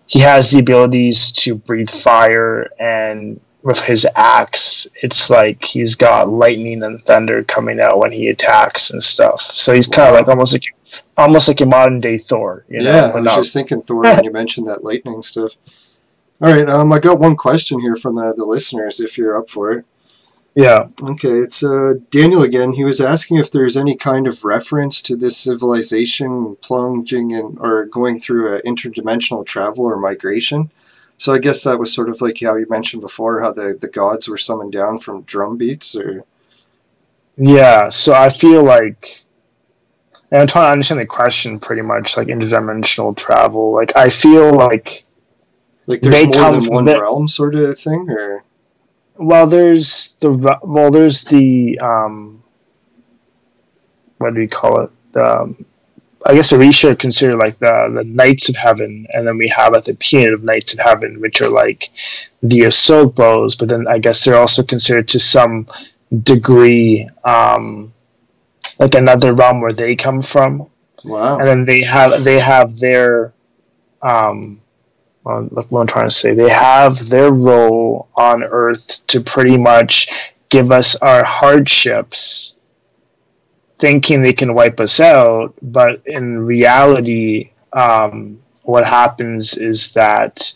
he has the abilities to breathe fire and with his axe, it's like he's got lightning and thunder coming out when he attacks and stuff. So he's kind of like almost like a modern day Thor. I was just thinking Thor when you mentioned that lightning stuff. All right, I got one question here from the listeners, if you're up for it. Yeah. Okay, it's Daniel again. He was asking if there's any kind of reference to this civilization plunging in or going through interdimensional travel or migration. So I guess that was sort of like how you mentioned before, how the gods were summoned down from drum beats, or... Yeah, so I feel like, and I'm trying to understand the question pretty much, like interdimensional travel. Like, I feel like there's more than one realm sort of thing, or... Well, there's the what do we call it? I guess Orisha are considered like the Knights of Heaven, and then we have like the punitive Knights of Heaven, which are like the Asobos, but then I guess they're also considered to some degree like another realm where they come from. Wow. And then they have their look what I'm trying to say. They have their role on Earth to pretty much give us our hardships, thinking they can wipe us out, but in reality, what happens is that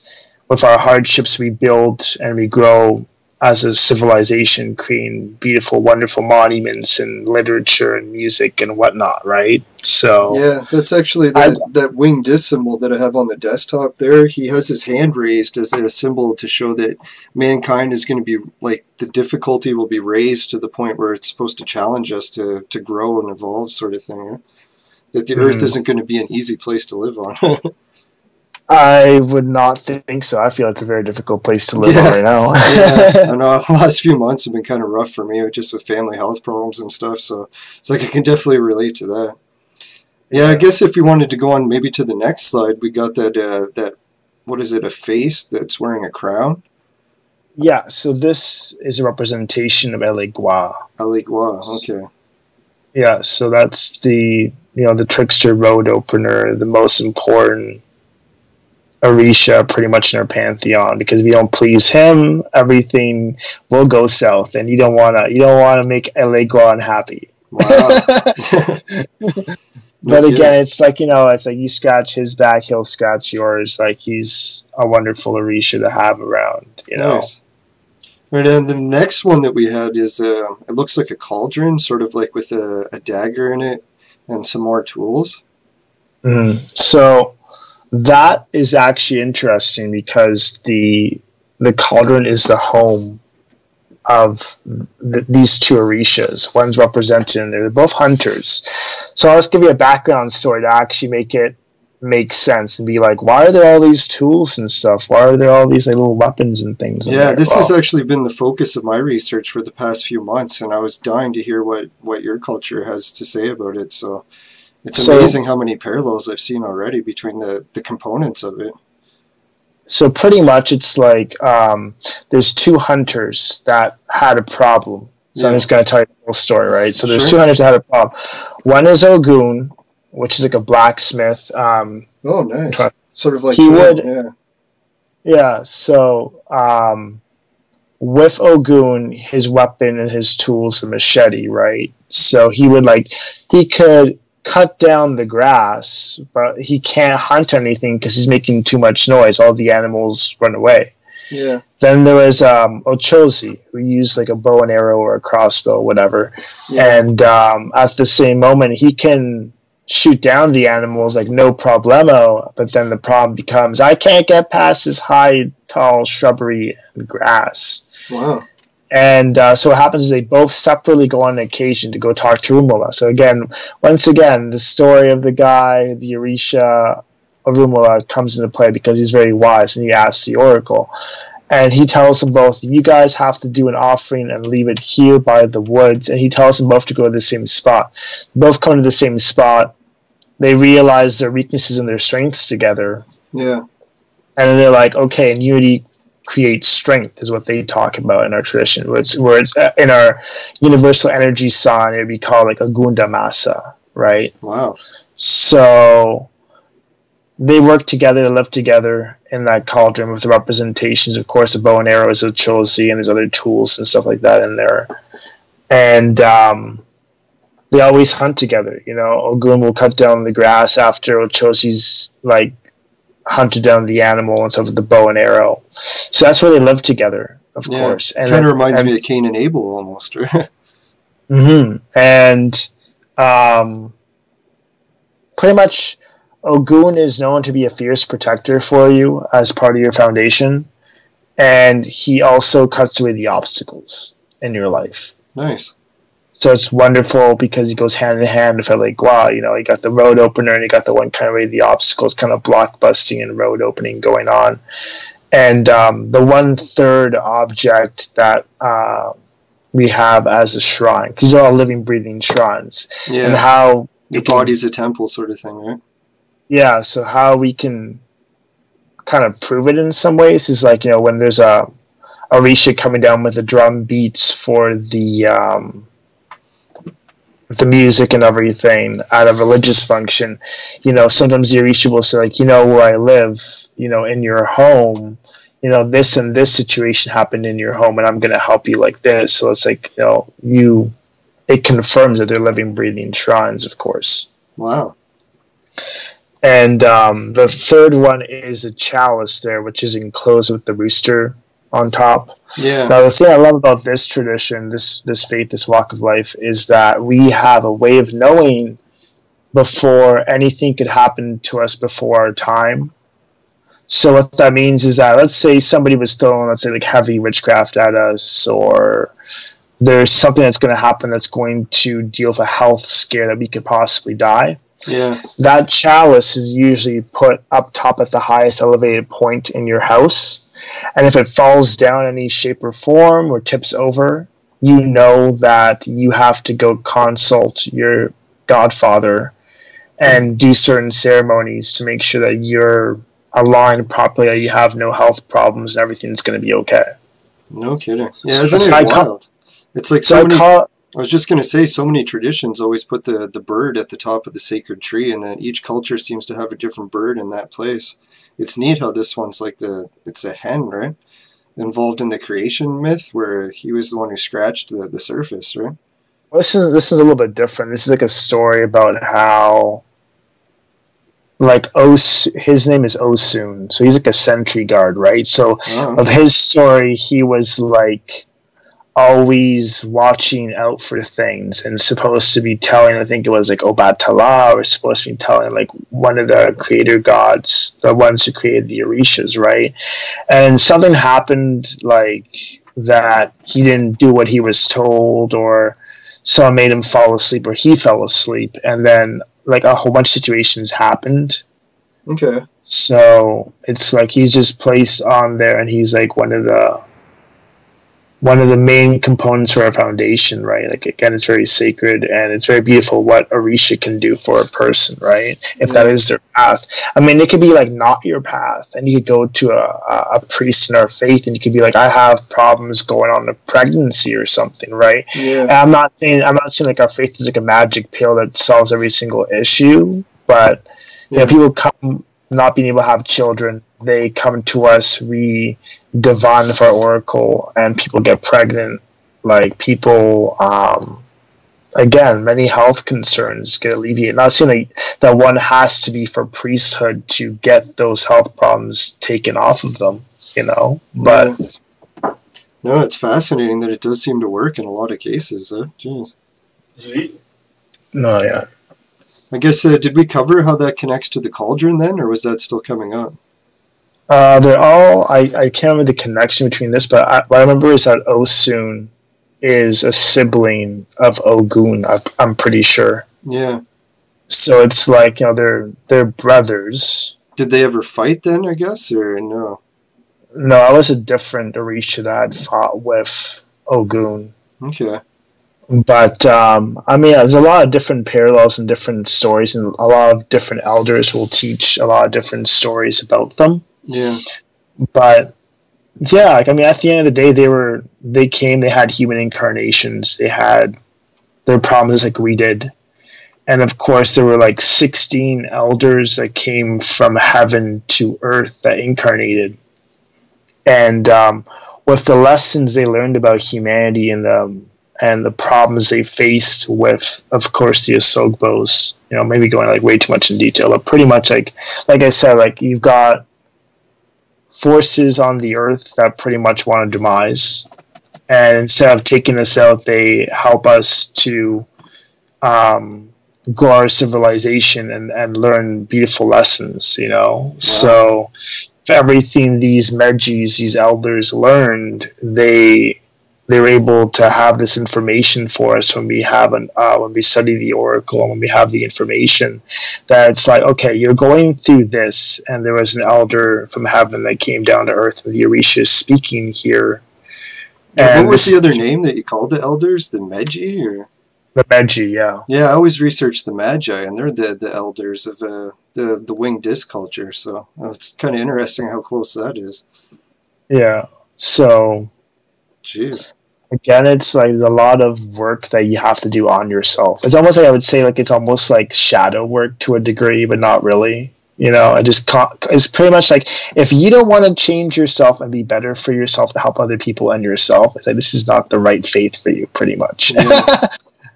with our hardships, we build and we grow as a civilization, creating beautiful, wonderful monuments and literature and music and whatnot, right? So yeah, that's actually that winged disc symbol that I have on the desktop there. He has his hand raised as a symbol to show that mankind is going to be, like, the difficulty will be raised to the point where it's supposed to challenge us to grow and evolve, sort of thing. Right? That the Earth isn't going to be an easy place to live on. I would not think so. I feel it's a very difficult place to live on right now. I know the last few months have been kind of rough for me, just with family health problems and stuff, so it's like I can definitely relate to that. Yeah, I guess if we wanted to go on maybe to the next slide, we got that what is it, a face that's wearing a crown? Yeah, so this is a representation of Elegua. Elegua, okay. Yeah, so that's the trickster road opener, the most important Orisha pretty much in our pantheon, because if you don't please him, everything will go south, and you don't wanna make Elegua unhappy. Wow. But again, it's like you scratch his back, he'll scratch yours. Like, he's a wonderful Orisha to have around. Nice. Right, and the next one that we had is it looks like a cauldron, sort of like with a dagger in it and some more tools. So that is actually interesting because the cauldron is the home of these two Orishas. One's represented in there. They're both hunters. So let's give you a background story to actually make it make sense and be like, why are there all these tools and stuff? Why are there all these little weapons and things? Yeah, this has actually been the focus of my research for the past few months, and I was dying to hear what your culture has to say about it. So it's amazing how many parallels I've seen already between the components of it. So pretty much it's like there's two hunters that had a problem. So I'm just going to tell you the whole story, right? So there's two hunters that had a problem. One is Ogun, which is like a blacksmith. Oh, nice. Sort of like he would. Yeah. So with Ogun, his weapon and his tools, the machete, right? So he could cut down the grass, but he can't hunt anything because he's making too much noise. All the animals run away. Yeah. Then there was Ochozi, who used like a bow and arrow or a crossbow, whatever. Yeah. And at the same moment, he can shoot down the animals like no problemo, but then the problem becomes, I can't get past this high, tall shrubbery and grass. Wow. And so what happens is they both separately go on an occasion to go talk to Rumula. So once again, the story of the guy, the Orisha of Rumula, comes into play because he's very wise, and he asks the oracle. And he tells them both, you guys have to do an offering and leave it here by the woods. And he tells them both to go to the same spot. Both come to the same spot. They realize their weaknesses and their strengths together. Yeah. And they're like, okay, and unity creates strength is what they talk about in our tradition. Where it's in our universal energy sign, it would be called like a Gunda Masa, right? Wow. So they work together, they live together, in that cauldron with the representations. Of course, the bow and arrows of Chosi, and there's other tools and stuff like that in there. And they always hunt together. You know, Ogun will cut down the grass after Ochosi's like hunted down the animal and stuff with the bow and arrow. So that's where they live together, of course. And kind of reminds me of Cain and Abel almost. And pretty much Ogun is known to be a fierce protector for you as part of your foundation. And he also cuts away the obstacles in your life. Nice. So it's wonderful because he goes hand in hand with it. Like, wow, you know, you got the road opener and you got the one kind of way the obstacles, kind of blockbusting and road opening going on. And the 1/3 object that we have as a shrine, because they're all living, breathing shrines. Yeah. And how your body's a temple sort of thing, right? Yeah. So how we can kind of prove it in some ways is like, you know, when there's a Orisha coming down with the drum beats for the music and everything at a religious function, you know, sometimes the Orisha will say, like, you know, where I live, you know, in your home, you know, this and this situation happened in your home and I'm going to help you like this. So it's like, you know, it confirms that they're living, breathing shrines, of course. Wow. And the third one is a chalice there, which is enclosed with the rooster on top. Yeah. Now, the thing I love about this tradition, this faith, this walk of life, is that we have a way of knowing before anything could happen to us before our time. So what that means is that, let's say somebody was throwing, let's say, like heavy witchcraft at us, or there's something that's going to happen that's going to deal with a health scare that we could possibly die. Yeah. That chalice is usually put up top at the highest elevated point in your house. And if it falls down any shape or form or tips over, you know that you have to go consult your godfather and do certain ceremonies to make sure that you're aligned properly, that you have no health problems and everything's going to be okay. No kidding. Yeah, isn't it wild? It's like so many... I was just going to say, so many traditions always put the bird at the top of the sacred tree, and then each culture seems to have a different bird in that place. It's neat how this one's like it's a hen, right? Involved in the creation myth, where he was the one who scratched the surface, right? Well, this is a little bit different. This is like a story about how, like, his name is Osun, so he's like a sentry guard, right? So of his story, he was like always watching out for things and supposed to be telling, I think it was like Obatala, or supposed to be telling like one of the creator gods, the ones who created the Orishas, right? And something happened like that, he didn't do what he was told, or someone made him fall asleep, or he fell asleep, and then like a whole bunch of situations happened. Okay. So it's like he's just placed on there, and he's like one of the main components for our foundation, right? Like, again, it's very sacred, and it's very beautiful what Orisha can do for a person, right? If that is their path. I mean, it could be like not your path, and you could go to a priest in our faith, and you could be like, I have problems going on with pregnancy or something, right? Yeah. And I'm not saying like our faith is like a magic pill that solves every single issue, but you know, people come not being able to have children, they come to us, we divine with our oracle, and people get pregnant. Like, people, again, many health concerns get alleviated. Not saying that one has to be for priesthood to get those health problems taken off of them, you know, but... Yeah. No, it's fascinating that it does seem to work in a lot of cases. Jeez. No, yeah. I guess, did we cover how that connects to the cauldron then, or was that still coming up? They're all, I can't remember the connection between this, but what I remember is that Osun is a sibling of Ogun, I'm pretty sure. Yeah. So it's like, you know, they're brothers. Did they ever fight then, I guess, or no? No, I was a different Orisha that fought with Ogun. Okay. But, I mean, there's a lot of different parallels and different stories, and a lot of different elders will teach a lot of different stories about them. Yeah. But, yeah, like, I mean, at the end of the day, they had human incarnations, they had their problems like we did, And of course, there were like 16 elders that came from heaven to earth that incarnated. And with the lessons they learned about humanity and the problems they faced with, of course, the Asogbos, maybe going like way too much in detail, but pretty much like I said, like you've got forces on the earth that pretty much want to demise. And instead of taking us out, they help us to grow our civilization and learn beautiful lessons, Wow. So everything these Medjis, these elders learned, they were able to have this information for us when we have when we study the Oracle and when we have the information that it's like, okay, you're going through this, and there was an elder from heaven that came down to earth, and the Orisha is speaking here. And what was the other name that you called the elders? The Medji, or the Medji? Yeah. Yeah, I always research the Magi, and they're the elders of the winged disc culture. So it's kind of interesting how close that is. Yeah. So. Jeez. Again, it's like a lot of work that you have to do on yourself. It's almost like, I would say, like it's almost like shadow work to a degree, but not really. It's pretty much like, if you don't want to change yourself and be better for yourself to help other people and yourself, it's like this is not the right faith for you, pretty much.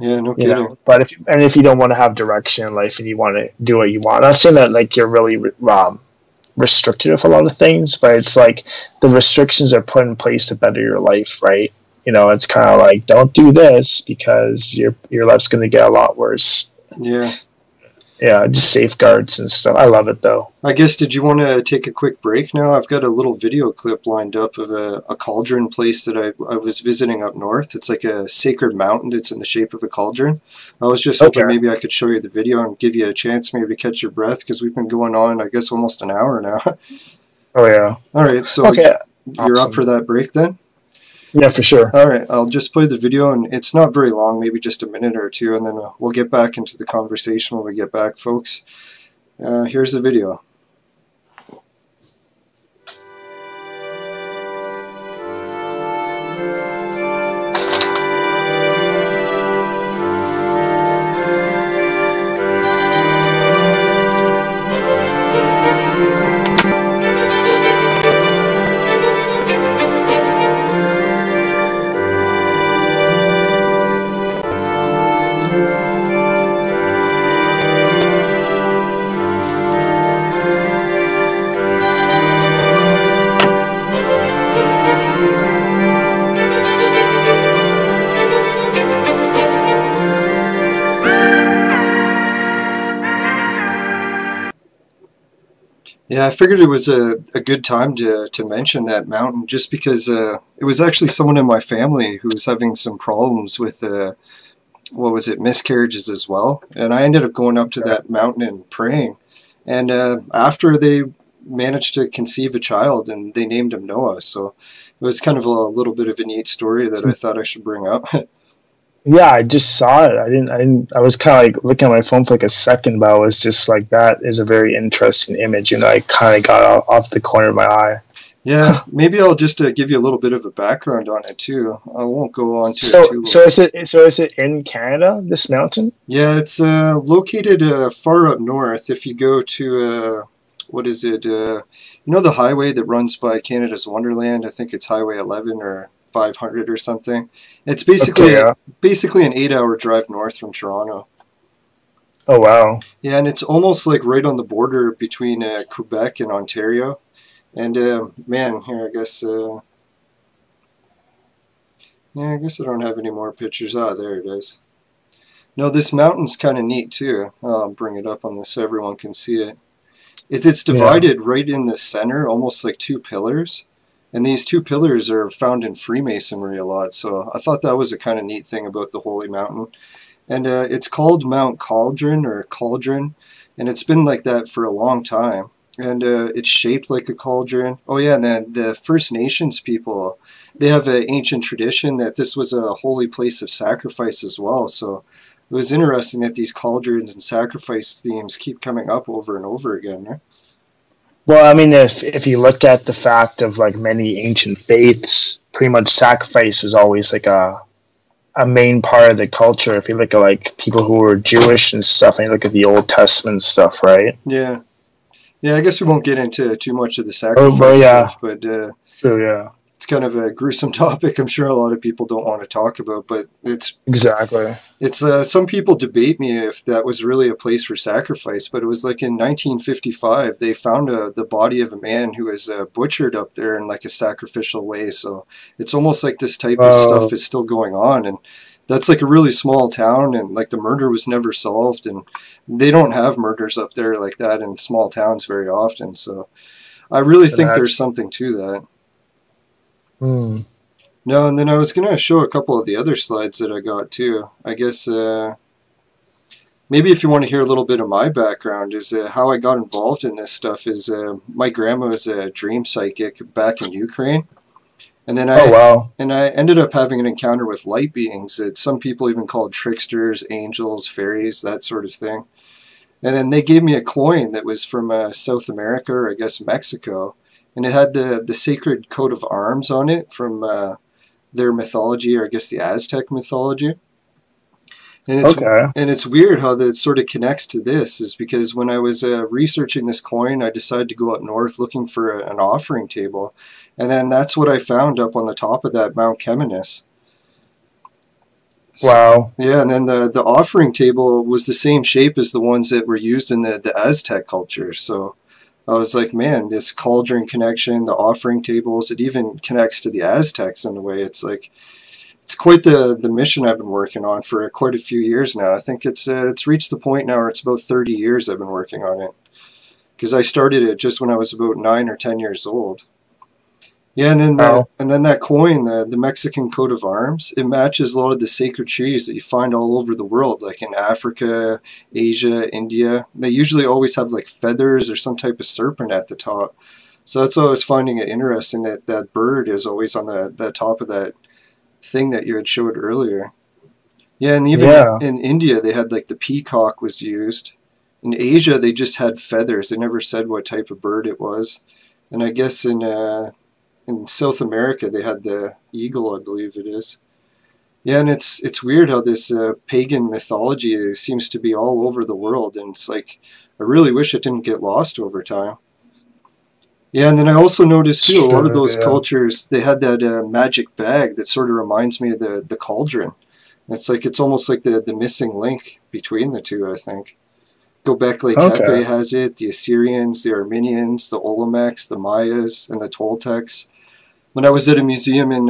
Yeah, no kidding. But if you don't want to have direction in life and you want to do what you want, I'm not saying that like you're really restricted with a lot of things, but it's like the restrictions are put in place to better your life, right? It's kind of like, don't do this because your life's going to get a lot worse. Yeah. Yeah, just safeguards and stuff. I love it, though. I guess, did you want to take a quick break now? I've got a little video clip lined up of a cauldron place that I was visiting up north. It's like a sacred mountain that's in the shape of a cauldron. I was just hoping maybe I could show you the video and give you a chance maybe to catch your breath, because we've been going on, I guess, almost an hour now. Oh, yeah. All right, so you're up for that break then? Yeah, for sure. All right, I'll just play the video, and it's not very long, maybe just a minute or two, and then we'll get back into the conversation when we get back, folks. Here's the video. Yeah, I figured it was a good time to mention that mountain, just because it was actually someone in my family who was having some problems with, miscarriages as well. And I ended up going up to that mountain and praying. And after they managed to conceive a child, and they named him Noah. So it was kind of a little bit of a neat story that I thought I should bring up. Yeah, I just saw it. I was kind of like looking at my phone for like a second, but I was just like, that is a very interesting image, and I kind of got off the corner of my eye. Yeah, maybe I'll just give you a little bit of a background on it too. I won't go on to it too long. So is it in Canada, this mountain? Yeah, it's located far up north. If you go to the highway that runs by Canada's Wonderland? I think it's Highway 11 or 500 or something. It's basically an 8-hour drive north from Toronto. Oh wow! Yeah, and it's almost like right on the border between Quebec and Ontario. And man, here I guess I don't have any more pictures. Ah, there it is. No, this mountain's kind of neat too. I'll bring it up on this so everyone can see it. It's divided right in the center, almost like two pillars. And these two pillars are found in Freemasonry a lot, so I thought that was a kind of neat thing about the Holy Mountain. And it's called Mount Cauldron, and it's been like that for a long time. And it's shaped like a cauldron. Oh yeah, and then the First Nations people, they have an ancient tradition that this was a holy place of sacrifice as well. So it was interesting that these cauldrons and sacrifice themes keep coming up over and over again, right? Well, I mean, if you look at the fact of like many ancient faiths, pretty much sacrifice was always like a a main part of the culture. If you look at like people who were Jewish and stuff, and you look at the Old Testament stuff, right? Yeah. Yeah, I guess we won't get into too much of the Oh, but sacrifice yeah, stuff, but true, yeah, it's kind of a gruesome topic. I'm sure a lot of people don't want to talk about, but exactly. it's some people debate me if that was really a place for sacrifice, but it was like in 1955 they found the body of a man who was butchered up there in like a sacrificial way. So it's almost like this type of stuff is still going on, and that's like a really small town, and like the murder was never solved, and they don't have murders up there like that in small towns very often. So I really think there's something to that. Hmm. No, and then I was going to show a couple of the other slides that I got too. I guess maybe if you want to hear a little bit of my background, is how I got involved in this stuff is my grandma was a dream psychic back in Ukraine. And then I ended up having an encounter with light beings that some people even called tricksters, angels, fairies, that sort of thing. And then they gave me a coin that was from South America, or I guess Mexico, and it had the sacred coat of arms on it from their mythology, or I guess the Aztec mythology. And it's weird how that sort of connects to this, is because when I was researching this coin, I decided to go up north looking for an offering table, and then that's what I found up on the top of that Mount Kemenus. Wow. Yeah, and then the offering table was the same shape as the ones that were used in the Aztec culture. So I was like, man, this cauldron connection, the offering tables, it even connects to the Aztecs in a way. It's like, it's quite the mission I've been working on for quite a few years now. I think it's reached the point now where it's about 30 years I've been working on it, because I started it just when I was about 9 or 10 years old. Yeah, and then that coin, the Mexican coat of arms, it matches a lot of the sacred trees that you find all over the world, like in Africa, Asia, India. They usually always have like feathers or some type of serpent at the top. So that's why I was finding it interesting that that bird is always on the top of that thing that you had showed earlier. Yeah, and even in India, they had like the peacock was used. In Asia, they just had feathers. They never said what type of bird it was. And I guess in South America, they had the eagle, I believe it is. Yeah, and it's weird how this pagan mythology seems to be all over the world, and it's like, I really wish it didn't get lost over time. Yeah, and then I also noticed too, a lot of those cultures, they had that magic bag that sort of reminds me of the cauldron. It's like, it's almost like the missing link between the two, I think. Göbekli Tepe has it, the Assyrians, the Armenians, the Olmecs, the Mayas, and the Toltecs. When I was at a museum in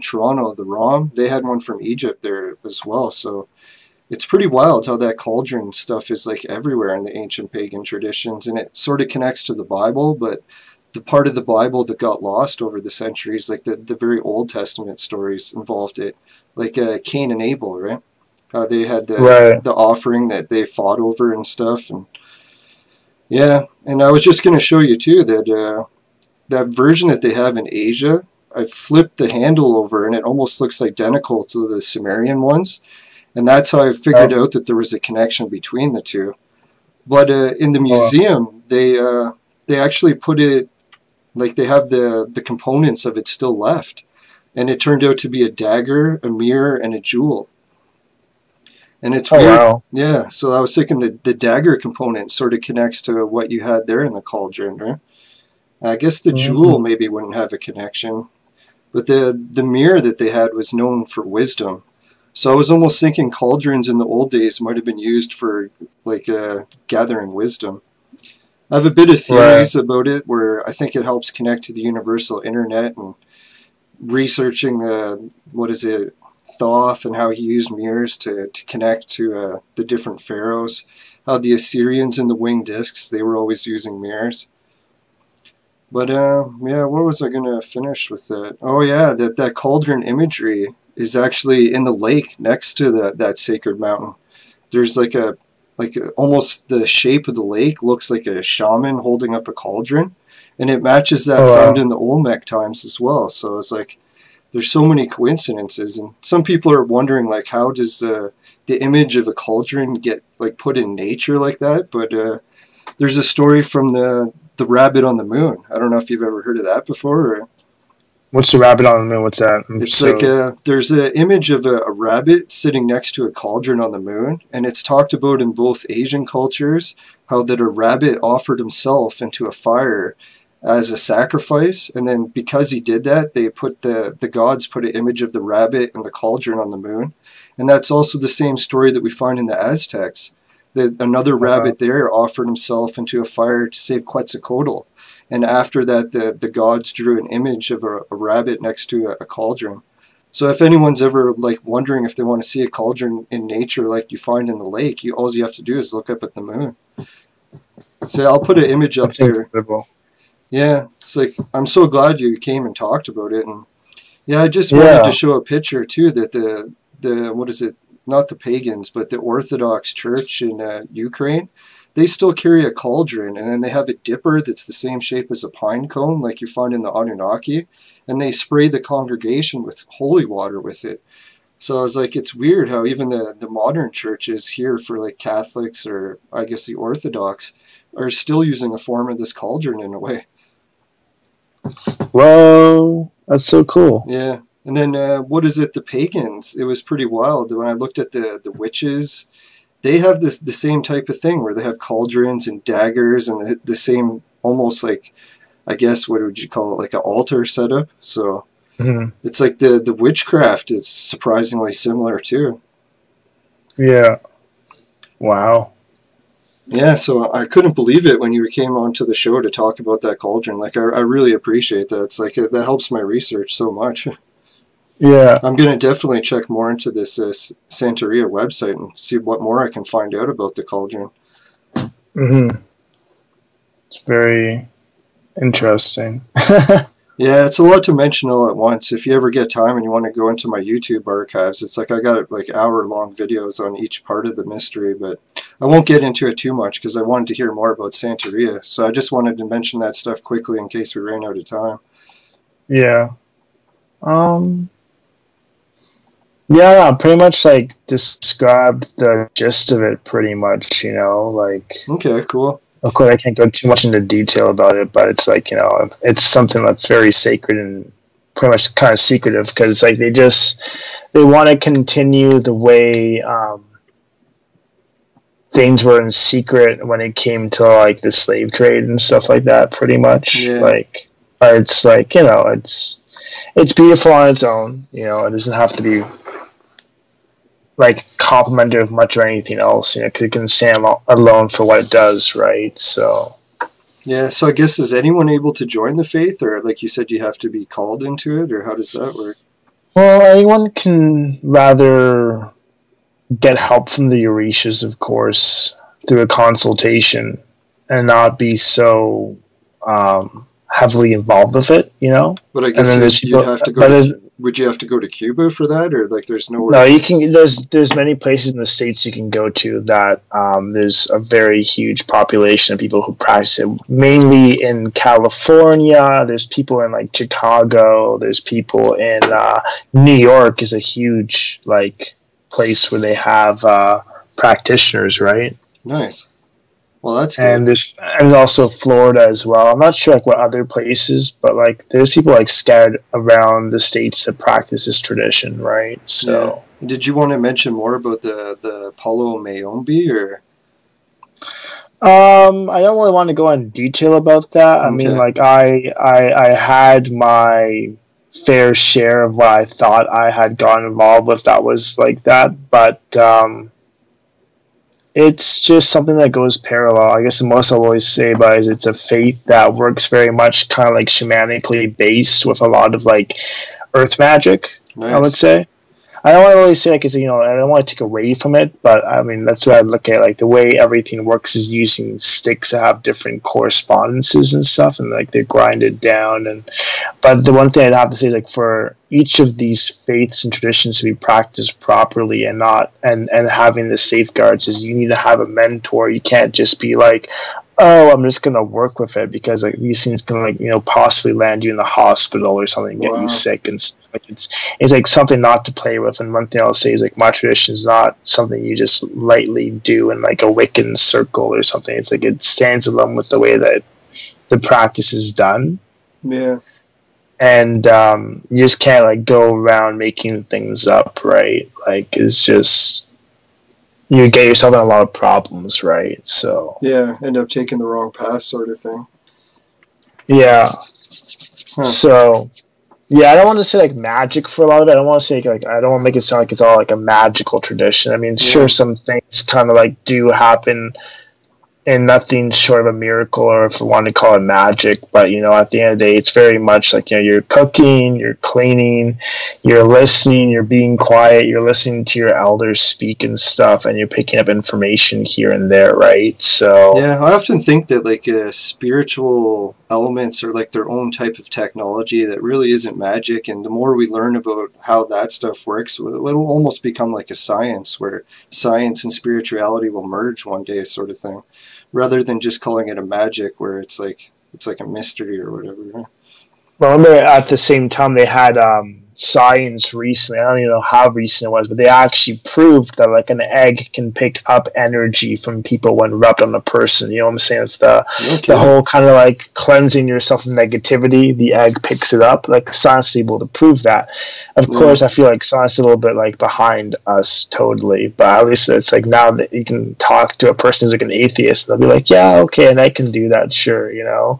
Toronto, the ROM, they had one from Egypt there as well. So it's pretty wild how that cauldron stuff is like everywhere in the ancient pagan traditions, and it sort of connects to the Bible, but the part of the Bible that got lost over the centuries, like the very Old Testament stories involved it, like Cain and Abel, right? How they had the offering that they fought over and stuff, and yeah. And I was just going to show you too that that version that they have in Asia, I flipped the handle over and it almost looks identical to the Sumerian ones. And that's how I figured out that there was a connection between the two. But in the museum, they actually put it, like they have the components of it still left. And it turned out to be a dagger, a mirror, and a jewel. And it's weird. Wow. Yeah, so I was thinking that the dagger component sort of connects to what you had there in the cauldron, right? I guess the jewel maybe wouldn't have a connection, but the mirror that they had was known for wisdom. So I was almost thinking cauldrons in the old days might have been used for like gathering wisdom. I have a bit of theories about it where I think it helps connect to the universal internet, and researching Thoth and how he used mirrors to connect to the different pharaohs. How the Assyrians in the winged discs, they were always using mirrors. But yeah, what was I going to finish with that? Oh yeah, that cauldron imagery is actually in the lake next to that sacred mountain. There's like almost the shape of the lake looks like a shaman holding up a cauldron, and it matches that found in the Olmec times as well. So it's like, there's so many coincidences, and some people are wondering like, how does the image of a cauldron get like put in nature like that? But there's a story from the rabbit on the moon. I don't know if you've ever heard of that before. Or... What's the rabbit on the moon? What's that? There's an image of a rabbit sitting next to a cauldron on the moon, and it's talked about in both Asian cultures how that a rabbit offered himself into a fire as a sacrifice, and then because he did that, they put the gods put an image of the rabbit and the cauldron on the moon, and that's also the same story that we find in the Aztecs. That another rabbit there offered himself into a fire to save Quetzalcoatl. And after that, the gods drew an image of a rabbit next to a cauldron. So if anyone's ever like wondering if they want to see a cauldron in nature like you find in the lake, all you have to do is look up at the moon. So I'll put an image up there. Incredible. Yeah, it's like, I'm so glad you came and talked about it. And yeah, I just wanted to show a picture too that the what is it? Not the pagans, but the Orthodox Church in Ukraine. They still carry a cauldron, and then they have a dipper that's the same shape as a pine cone like you find in the Anunnaki, and they spray the congregation with holy water with it. So I was like, it's weird how even the modern churches here for like Catholics, or I guess the Orthodox, are still using a form of this cauldron in a way. Whoa, that's so cool. Yeah. And then what is it, the pagans? It was pretty wild. When I looked at the witches, they have the same type of thing where they have cauldrons and daggers and the same, almost like, I guess, what would you call it, like an altar setup. So it's like the witchcraft is surprisingly similar too. Yeah. Wow. Yeah, so I couldn't believe it when you came onto the show to talk about that cauldron. Like, I really appreciate that. It's like, that helps my research so much. Yeah. I'm going to definitely check more into this Santeria website and see what more I can find out about the cauldron. Mm-hmm. It's very interesting. Yeah, it's a lot to mention all at once. If you ever get time and you want to go into my YouTube archives, it's like I got like hour-long videos on each part of the mystery, but I won't get into it too much because I wanted to hear more about Santeria. So I just wanted to mention that stuff quickly in case we ran out of time. Yeah. Yeah, pretty much like described the gist of it pretty much, like... Okay, cool. Of course, I can't go too much into detail about it, but it's like, it's something that's very sacred and pretty much kind of secretive because like they want to continue the way things were in secret when it came to like the slave trade and stuff like that, pretty much. Yeah. Like, but it's like, it's beautiful on its own, it doesn't have to be like complimentary of much or anything else, because it can stand alone for what it does, right? So yeah, so I guess, is anyone able to join the faith, or like you said, you have to be called into it, or how does that work? Well, anyone can rather get help from the Orishas, of course, through a consultation and not be so heavily involved with it, But I guess you'd have to go. Would you have to go to Cuba for that, or like there's nowhere? No, you can. There's many places in the States you can go to that there's a very huge population of people who practice it. Mainly in California. There's people in like Chicago. There's people in New York is a huge like place where they have practitioners, right? Nice. Well, that's good. And there's also Florida as well. I'm not sure like what other places, but like there's people like scattered around the states that practice this tradition, right? So, yeah. Did you want to mention more about the Palo Mayombe, or? I don't really want to go in detail about that. Okay. I mean, like I had my fair share of what I thought I had gotten involved with that was like that, but it's just something that goes parallel. I guess the most I'll always say about it is it's a faith that works very much kind of like shamanically based with a lot of like earth magic, nice. I would say. I don't want to really say like it's, I don't want to take away from it, but I mean, that's what I look at. Like the way everything works is using sticks that have different correspondences and stuff, and like they're grinded down. But the one thing I'd have to say, like for each of these faiths and traditions to be practiced properly and not and having the safeguards is you need to have a mentor. You can't just be like, oh, I'm just gonna work with it because like these things can like possibly land you in the hospital or something, get you sick, and like it's like something not to play with. And one thing I'll say is like my tradition is not something you just lightly do in like a Wiccan circle or something. It's like it stands alone with the way that the practice is done. Yeah. and you just can't like go around making things up, right? Like it's just you get yourself in a lot of problems, right? So yeah, end up taking the wrong path, sort of thing. yeah. Huh. So yeah, I don't want to say like magic for a lot of it. I don't want to say like I don't want to make it sound like it's all like a magical tradition. I mean, sure, some things kind of like do happen, and nothing short of a miracle, or if we want to call it magic. But you know, at the end of the day, it's very much like, you know, you're cooking, you're cleaning, you're listening, you're being quiet, you're listening to your elders speak and stuff, and you're picking up information here and there, right? So yeah, I often think that like spiritual elements are like their own type of technology that really isn't magic, and the more we learn about how that stuff works, it'll almost become like a science where science and spirituality will merge one day, sort of thing, rather than just calling it a magic where it's like a mystery or whatever. well, remember at the same time they had science recently. I don't even know how recent it was, but they actually proved that like an egg can pick up energy from people when rubbed on a person. You know what I'm saying? It's the whole kind of like cleansing yourself from negativity. The egg picks it up. Like science is able to prove that. Of course, I feel like science is a little bit like behind us totally, but at least it's like now that you can talk to a person who's like an atheist, they'll be like, yeah, okay, and I can do that, sure, you know.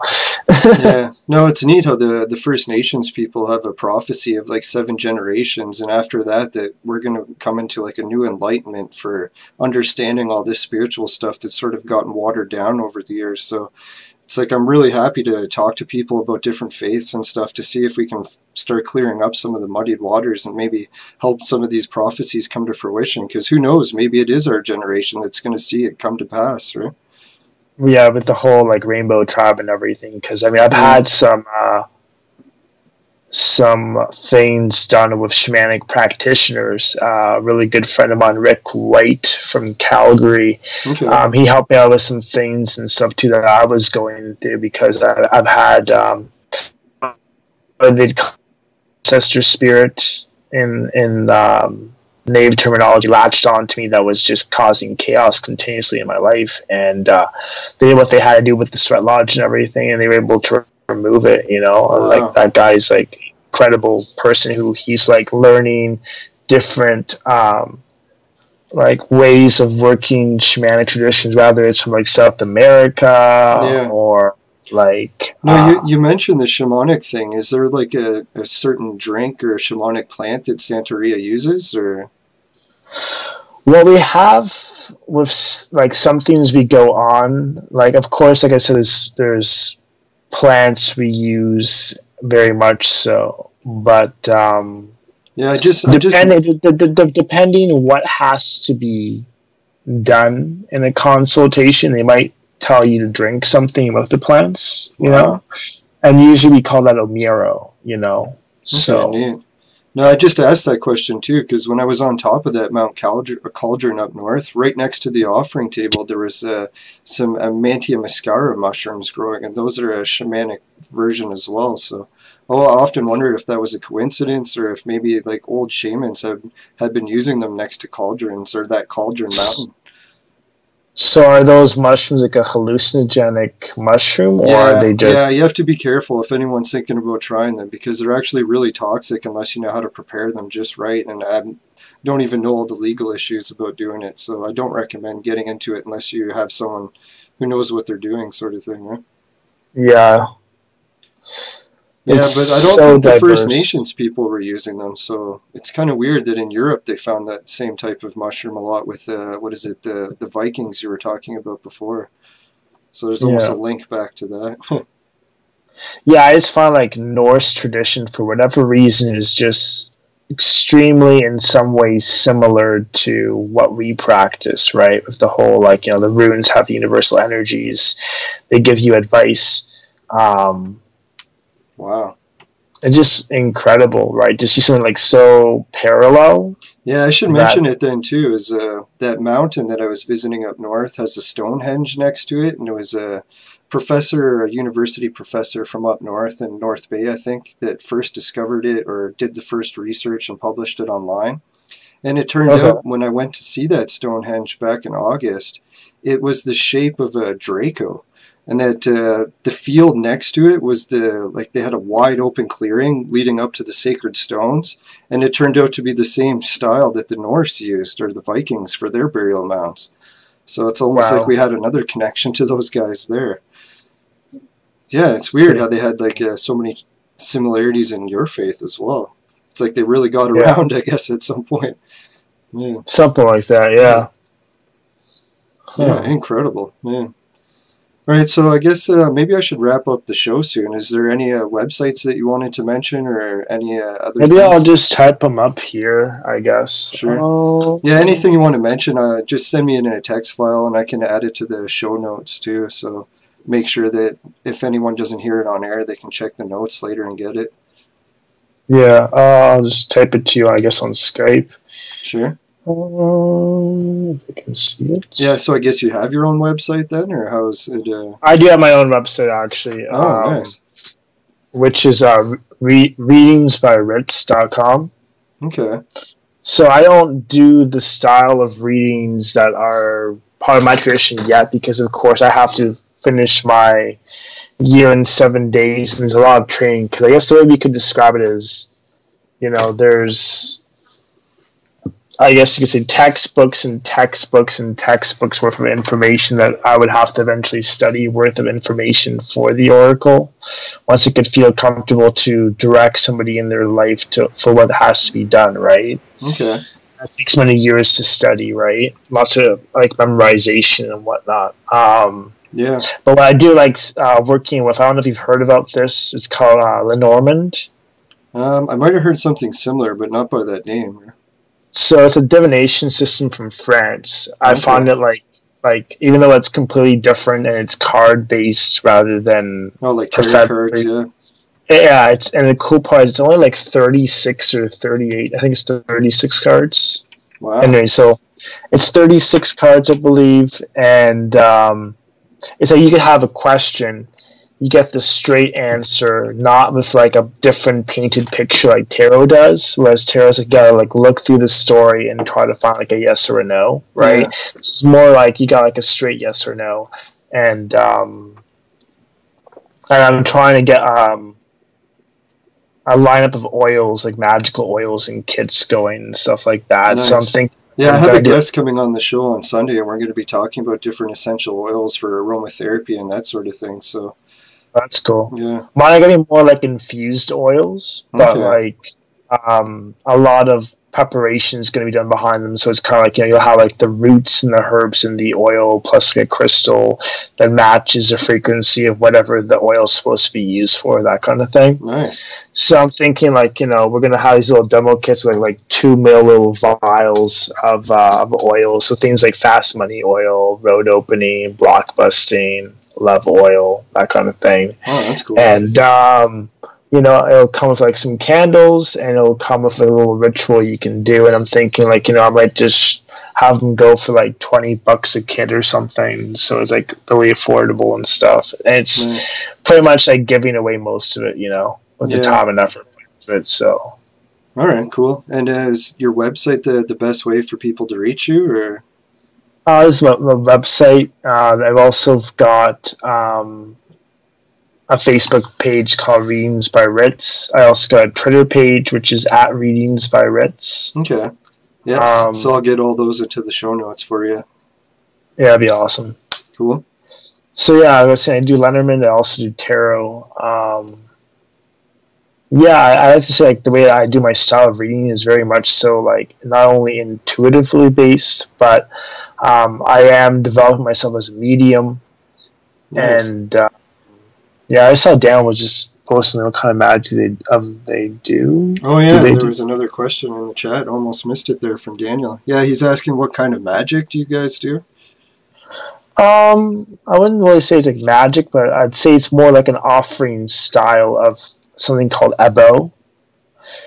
Yeah, no, it's neat how the First Nations people have a prophecy of like 7 generations, and after that we're going to come into like a new enlightenment for understanding all this spiritual stuff that's sort of gotten watered down over the years. So it's like I'm really happy to talk to people about different faiths and stuff to see if we can start clearing up some of the muddied waters and maybe help some of these prophecies come to fruition, because who knows, maybe it is our generation that's going to see it come to pass, right? Yeah, with the whole like rainbow tribe and everything, because I mean I've had some things done with shamanic practitioners. A really good friend of mine, Rick White from Calgary, he helped me out with some things and stuff too that I was going through, because I've had the ancestor spirit in Native terminology latched on to me that was just causing chaos continuously in my life, and they did what they had to do with the sweat lodge and everything, and they were able to remove it, you know. Wow. Like that guy's like incredible person who he's like learning different like ways of working shamanic traditions, whether it's from like South America or like no, you mentioned the shamanic thing. Is there like a certain drink or a shamanic plant that Santeria uses, or? Well, we have with like some things we go on. Like, of course, like I said, there's plants we use very much so, but yeah, depending what has to be done in a consultation, they might tell you to drink something with the plants, you know, and usually we call that omiro, you know. So neat. No, I just asked that question too because when I was on top of that Mount Cauldron up north, right next to the offering table, there was some Mantia muscara mushrooms growing, and those are a shamanic version as well. So, I often wondered if that was a coincidence or if maybe like old shamans had been using them next to cauldrons or that cauldron mountain. So are those mushrooms like a hallucinogenic mushroom, or are they just... Yeah, you have to be careful if anyone's thinking about trying them because they're actually really toxic unless you know how to prepare them just right, and I don't even know all the legal issues about doing it, so I don't recommend getting into it unless you have someone who knows what they're doing, sort of thing, right? Yeah. Yeah, but I don't think the First Nations people were using them, so it's kind of weird that in Europe they found that same type of mushroom a lot with, what is it, the Vikings you were talking about before. So there's almost a link back to that. Yeah, I just find like Norse tradition, for whatever reason, is just extremely in some ways similar to what we practice, right? With the whole, like, you know, the runes have universal energies. They give you advice. Wow. It's just incredible, right? To see something like so parallel. Yeah, I should mention it then too, is that mountain that I was visiting up north has a Stonehenge next to it, and it was a university professor from up north in North Bay, I think, that first discovered it or did the first research and published it online. And it turned out when I went to see that Stonehenge back in August, it was the shape of a Draco. and that the field next to it was they had a wide open clearing leading up to the sacred stones, and it turned out to be the same style that the Norse used, or the Vikings, for their burial mounds. So it's almost like we had another connection to those guys there. Yeah, it's weird how they had so many similarities in your faith as well. It's like they really got around, I guess, at some point. Yeah. Something like that, yeah. Yeah, incredible, man. All right, so I guess maybe I should wrap up the show soon. Is there any websites that you wanted to mention, or any other Maybe things? I'll just type them up here, I guess. Sure. Yeah, anything you want to mention, just send me in a text file, and I can add it to the show notes too. So make sure that if anyone doesn't hear it on air, they can check the notes later and get it. Yeah, I'll just type it to you, I guess, on Skype. Sure. If I can see it. Yeah, so I guess you have your own website then, or how's it? I do have my own website, actually. Oh, nice. Which is readingsbyritz.com. Okay. So I don't do the style of readings that are part of my tradition yet, because, of course, I have to finish my year in 7 days, and there's a lot of training. Because I guess the way we could describe it is, there's, I guess you could say, textbooks and textbooks and textbooks worth of information that I would have to eventually study worth of information for the Oracle, once it could feel comfortable to direct somebody in their life for what has to be done, right? Okay. That takes many years to study, right? Lots of memorization and whatnot. Yeah. But what I do working with, I don't know if you've heard about this, it's called Lenormand. I might have heard something similar, but not by that name. So it's a divination system from France. I find it like even though it's completely different and it's card based rather than tarot cards, yeah. Yeah, and the cool part is it's only 36 or 38. I think it's 36 cards. Wow. Anyway, so it's 36 cards, I believe, and it's like you could have a question. You get the straight answer, not with a different painted picture like tarot does. Whereas tarot's you gotta look through the story and try to find a yes or a no, right? Yeah. It's more like you got a straight yes or no, and I'm trying to get a lineup of oils, magical oils and kits going and stuff like that. Nice. So I'm thinking. Yeah, I have a guest coming on the show on Sunday, and we're going to be talking about different essential oils for aromatherapy and that sort of thing. So. That's cool. Yeah. Mine are getting more infused oils, but a lot of preparation is going to be done behind them. So it's kind of you'll have the roots and the herbs in the oil plus a crystal that matches the frequency of whatever the oil is supposed to be used for, that kind of thing. Nice. So I'm thinking we're going to have these little demo kits with 2 ml vials of oil. So things like fast money oil, road opening, block busting, love oil, that kind of thing. Oh, that's cool. And it'll come with some candles, and it'll come with a little ritual you can do. And I'm thinking I might just have them go for $20 a kit or something, so it's really affordable and stuff. And it's pretty much giving away most of it, with the time and effort of it. So. All right, cool. And is your website the best way for people to reach you, or? This is my website. I've also got a Facebook page called Readings by Ritz. I also got a Twitter page, which is at Readings by Ritz. Okay. Yes. So I'll get all those into the show notes for you. Yeah, that'd be awesome. Cool. So yeah, I was saying I do Lenormand. I also do tarot. I have to say the way I do my style of reading is very much so not only intuitively based, but I am developing myself as a medium. Nice. And I saw Dan was just posting what kind of magic they do. Oh yeah, there was another question in the chat. Almost missed it there from Daniel. Yeah, he's asking what kind of magic do you guys do? I wouldn't really say it's magic, but I'd say it's more an offering style of something called Ebo.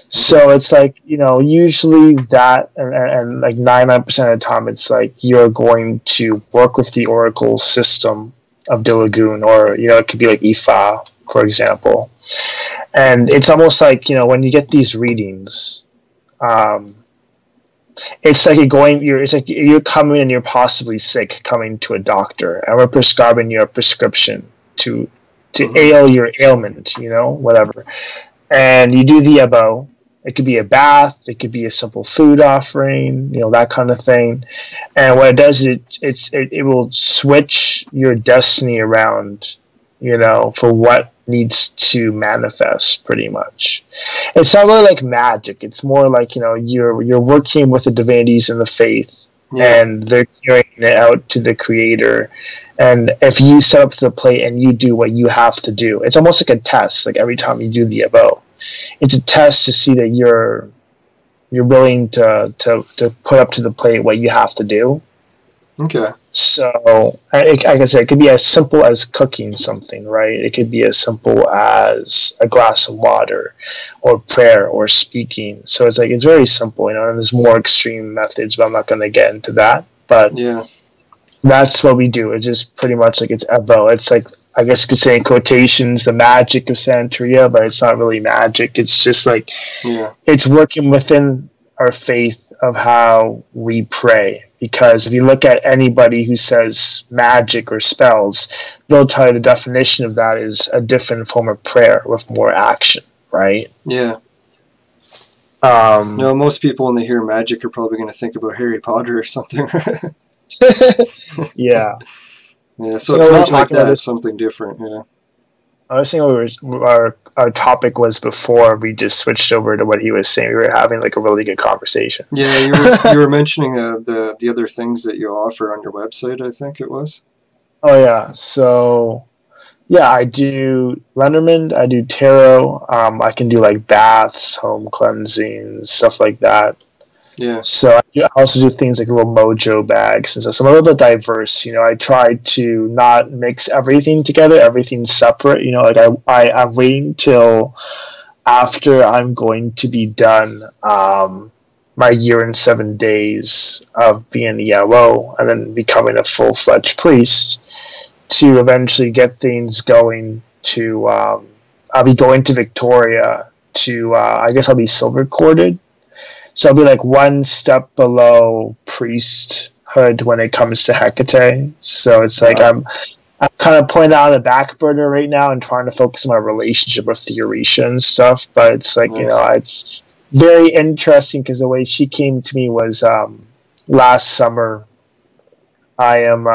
So it's usually that, and 99% of the time it's you're going to work with the Oracle system of De Lagoon, or it could be Ifa, for example. And it's almost when you get these readings, it's like it's like you're coming and you're possibly sick, coming to a doctor, and we're prescribing you a prescription to ail your ailment, whatever. And you do the above. It could be a bath, it could be a simple food offering, that kind of thing. And what it does is it will switch your destiny around, for what needs to manifest, pretty much. It's not really like magic. It's more like, you're working with the divinities in the faith, and they're carrying it out to the creator. And if you set up to the plate and you do what you have to do, it's almost like a test. Like every time you do the above, it's a test to see that you're willing to put up to the plate what you have to do. Okay. So, like I said, it could be as simple as cooking something, right? It could be as simple as a glass of water, or prayer, or speaking. So it's very simple, and there's more extreme methods, but I'm not going to get into that. But that's what we do. It's just pretty much like it's Evo. It's like, I guess you could say in quotations, the magic of Santeria, but it's not really magic. It's just like, it's working within our faith of how we pray. Because if you look at anybody who says magic or spells, they'll tell you the definition of that is a different form of prayer with more action, right? Yeah. Most people when they hear magic are probably going to think about Harry Potter or something. Yeah. Yeah, so it's not like that. It's something different. Yeah. I was thinking our topic was before we just switched over to what he was saying. We were having like a really good conversation. Yeah, you were mentioning the other things that you offer on your website, I think it was. Oh yeah, so I do Lenormand, I do tarot. I can do like baths, home cleansing, stuff like that. Yeah. So I also do things like little mojo bags and stuff. So I'm a little bit diverse. I try to not mix everything together, everything's separate. Like I'm waiting till after I'm going to be done my year and 7 days of being yellow and then becoming a full-fledged priest to eventually get things going to I'll be going to Victoria to I guess I'll be silver corded. So I'll be like one step below priesthood when it comes to Hecate. So it's like I'm kind of putting that on the back burner right now and trying to focus on my relationship with Theoresia and stuff. But it's like, it's very interesting because the way she came to me was last summer. I am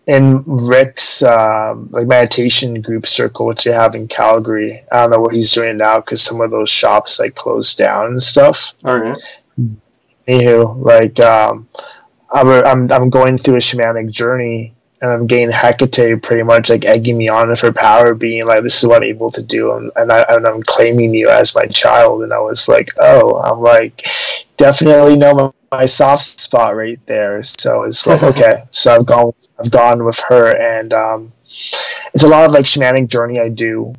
in Rick's like meditation group circle, which they have in Calgary. I don't know what he's doing now because some of those shops like closed down and stuff. All right. Anywho, like I'm going through a shamanic journey, and I'm getting Hecate pretty much like egging me on with her power, being like, "This is what I'm able to do," and I'm claiming you as my child. And I was like, "Oh, I'm like definitely know my soft spot right there." So it's like, okay, so I've gone with her, and it's a lot of like shamanic journey I do,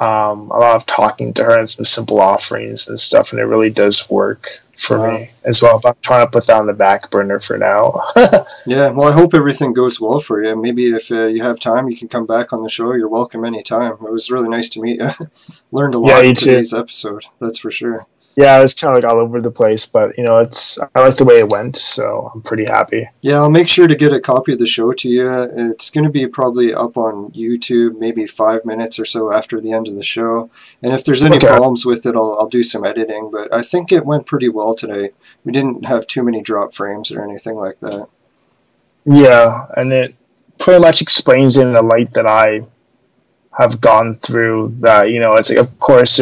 a lot of talking to her and some simple offerings and stuff, and it really does work for me as well. But I'm trying to put that on the back burner for now. Yeah, well, I hope everything goes well for you. Maybe if you have time, you can come back on the show. You're welcome anytime. It was really nice to meet you. Learned a lot in today's episode, that's for sure. Yeah, it was kind of like all over the place, but I like the way it went, so I'm pretty happy. Yeah, I'll make sure to get a copy of the show to you. It's going to be probably up on YouTube, maybe 5 minutes or so after the end of the show. And if there's any problems with it, I'll do some editing. But I think it went pretty well today. We didn't have too many drop frames or anything like that. Yeah, and it pretty much explains it in the light that I have gone through. That it's like, of course,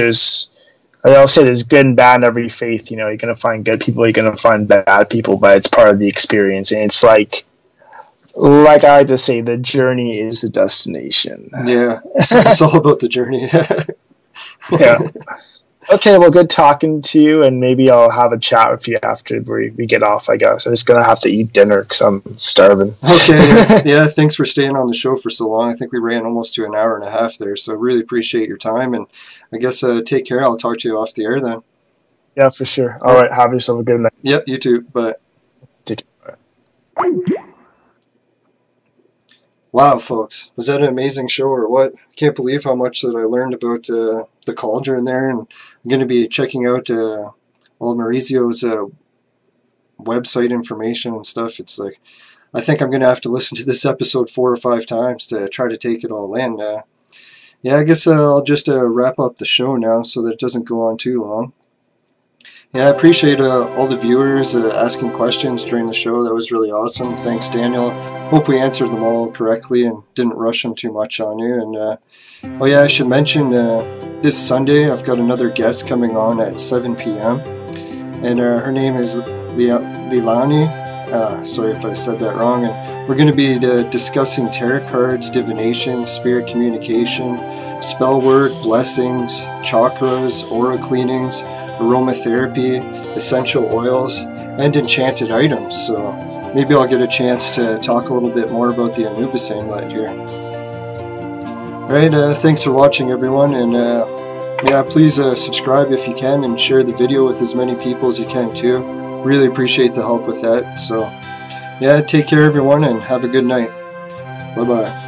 I'll say there's good and bad in every faith. You're going to find good people, you're going to find bad people, but it's part of the experience. And it's like I like to say, the journey is the destination. Yeah, it's all about the journey. Yeah. Okay, well, good talking to you, and maybe I'll have a chat with you after we get off, I guess. I'm just going to have to eat dinner because I'm starving. Okay, yeah, thanks for staying on the show for so long. I think we ran almost to an hour and a half there, so really appreciate your time, and I guess take care. I'll talk to you off the air then. Yeah, for sure. All right, have yourself a good night. Yep, you too. Bye. Take care. Wow, folks, was that an amazing show or what? I can't believe how much that I learned about the cauldron there, and I'm going to be checking out all Maurizio's website information and stuff. It's like, I think I'm going to have to listen to this episode 4 or 5 times to try to take it all in. Yeah, I guess I'll just wrap up the show now so that it doesn't go on too long. Yeah, I appreciate all the viewers asking questions during the show. That was really awesome. Thanks, Daniel. Hope we answered them all correctly and didn't rush them too much on you. And oh yeah, I should mention this Sunday I've got another guest coming on at 7 p.m. And her name is Leilani. Sorry if I said that wrong. And we're going to be discussing tarot cards, divination, spirit communication, spell work, blessings, chakras, aura cleanings, aromatherapy, essential oils, and enchanted items. So maybe I'll get a chance to talk a little bit more about the Anubis amulet here. Alright, thanks for watching, everyone, and yeah, please subscribe if you can and share the video with as many people as you can too. Really appreciate the help with that. So yeah, take care, everyone, and have a good night. Bye-bye.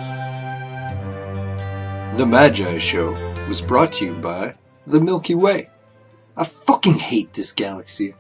The Magi Show was brought to you by the Milky Way. I fucking hate this galaxy.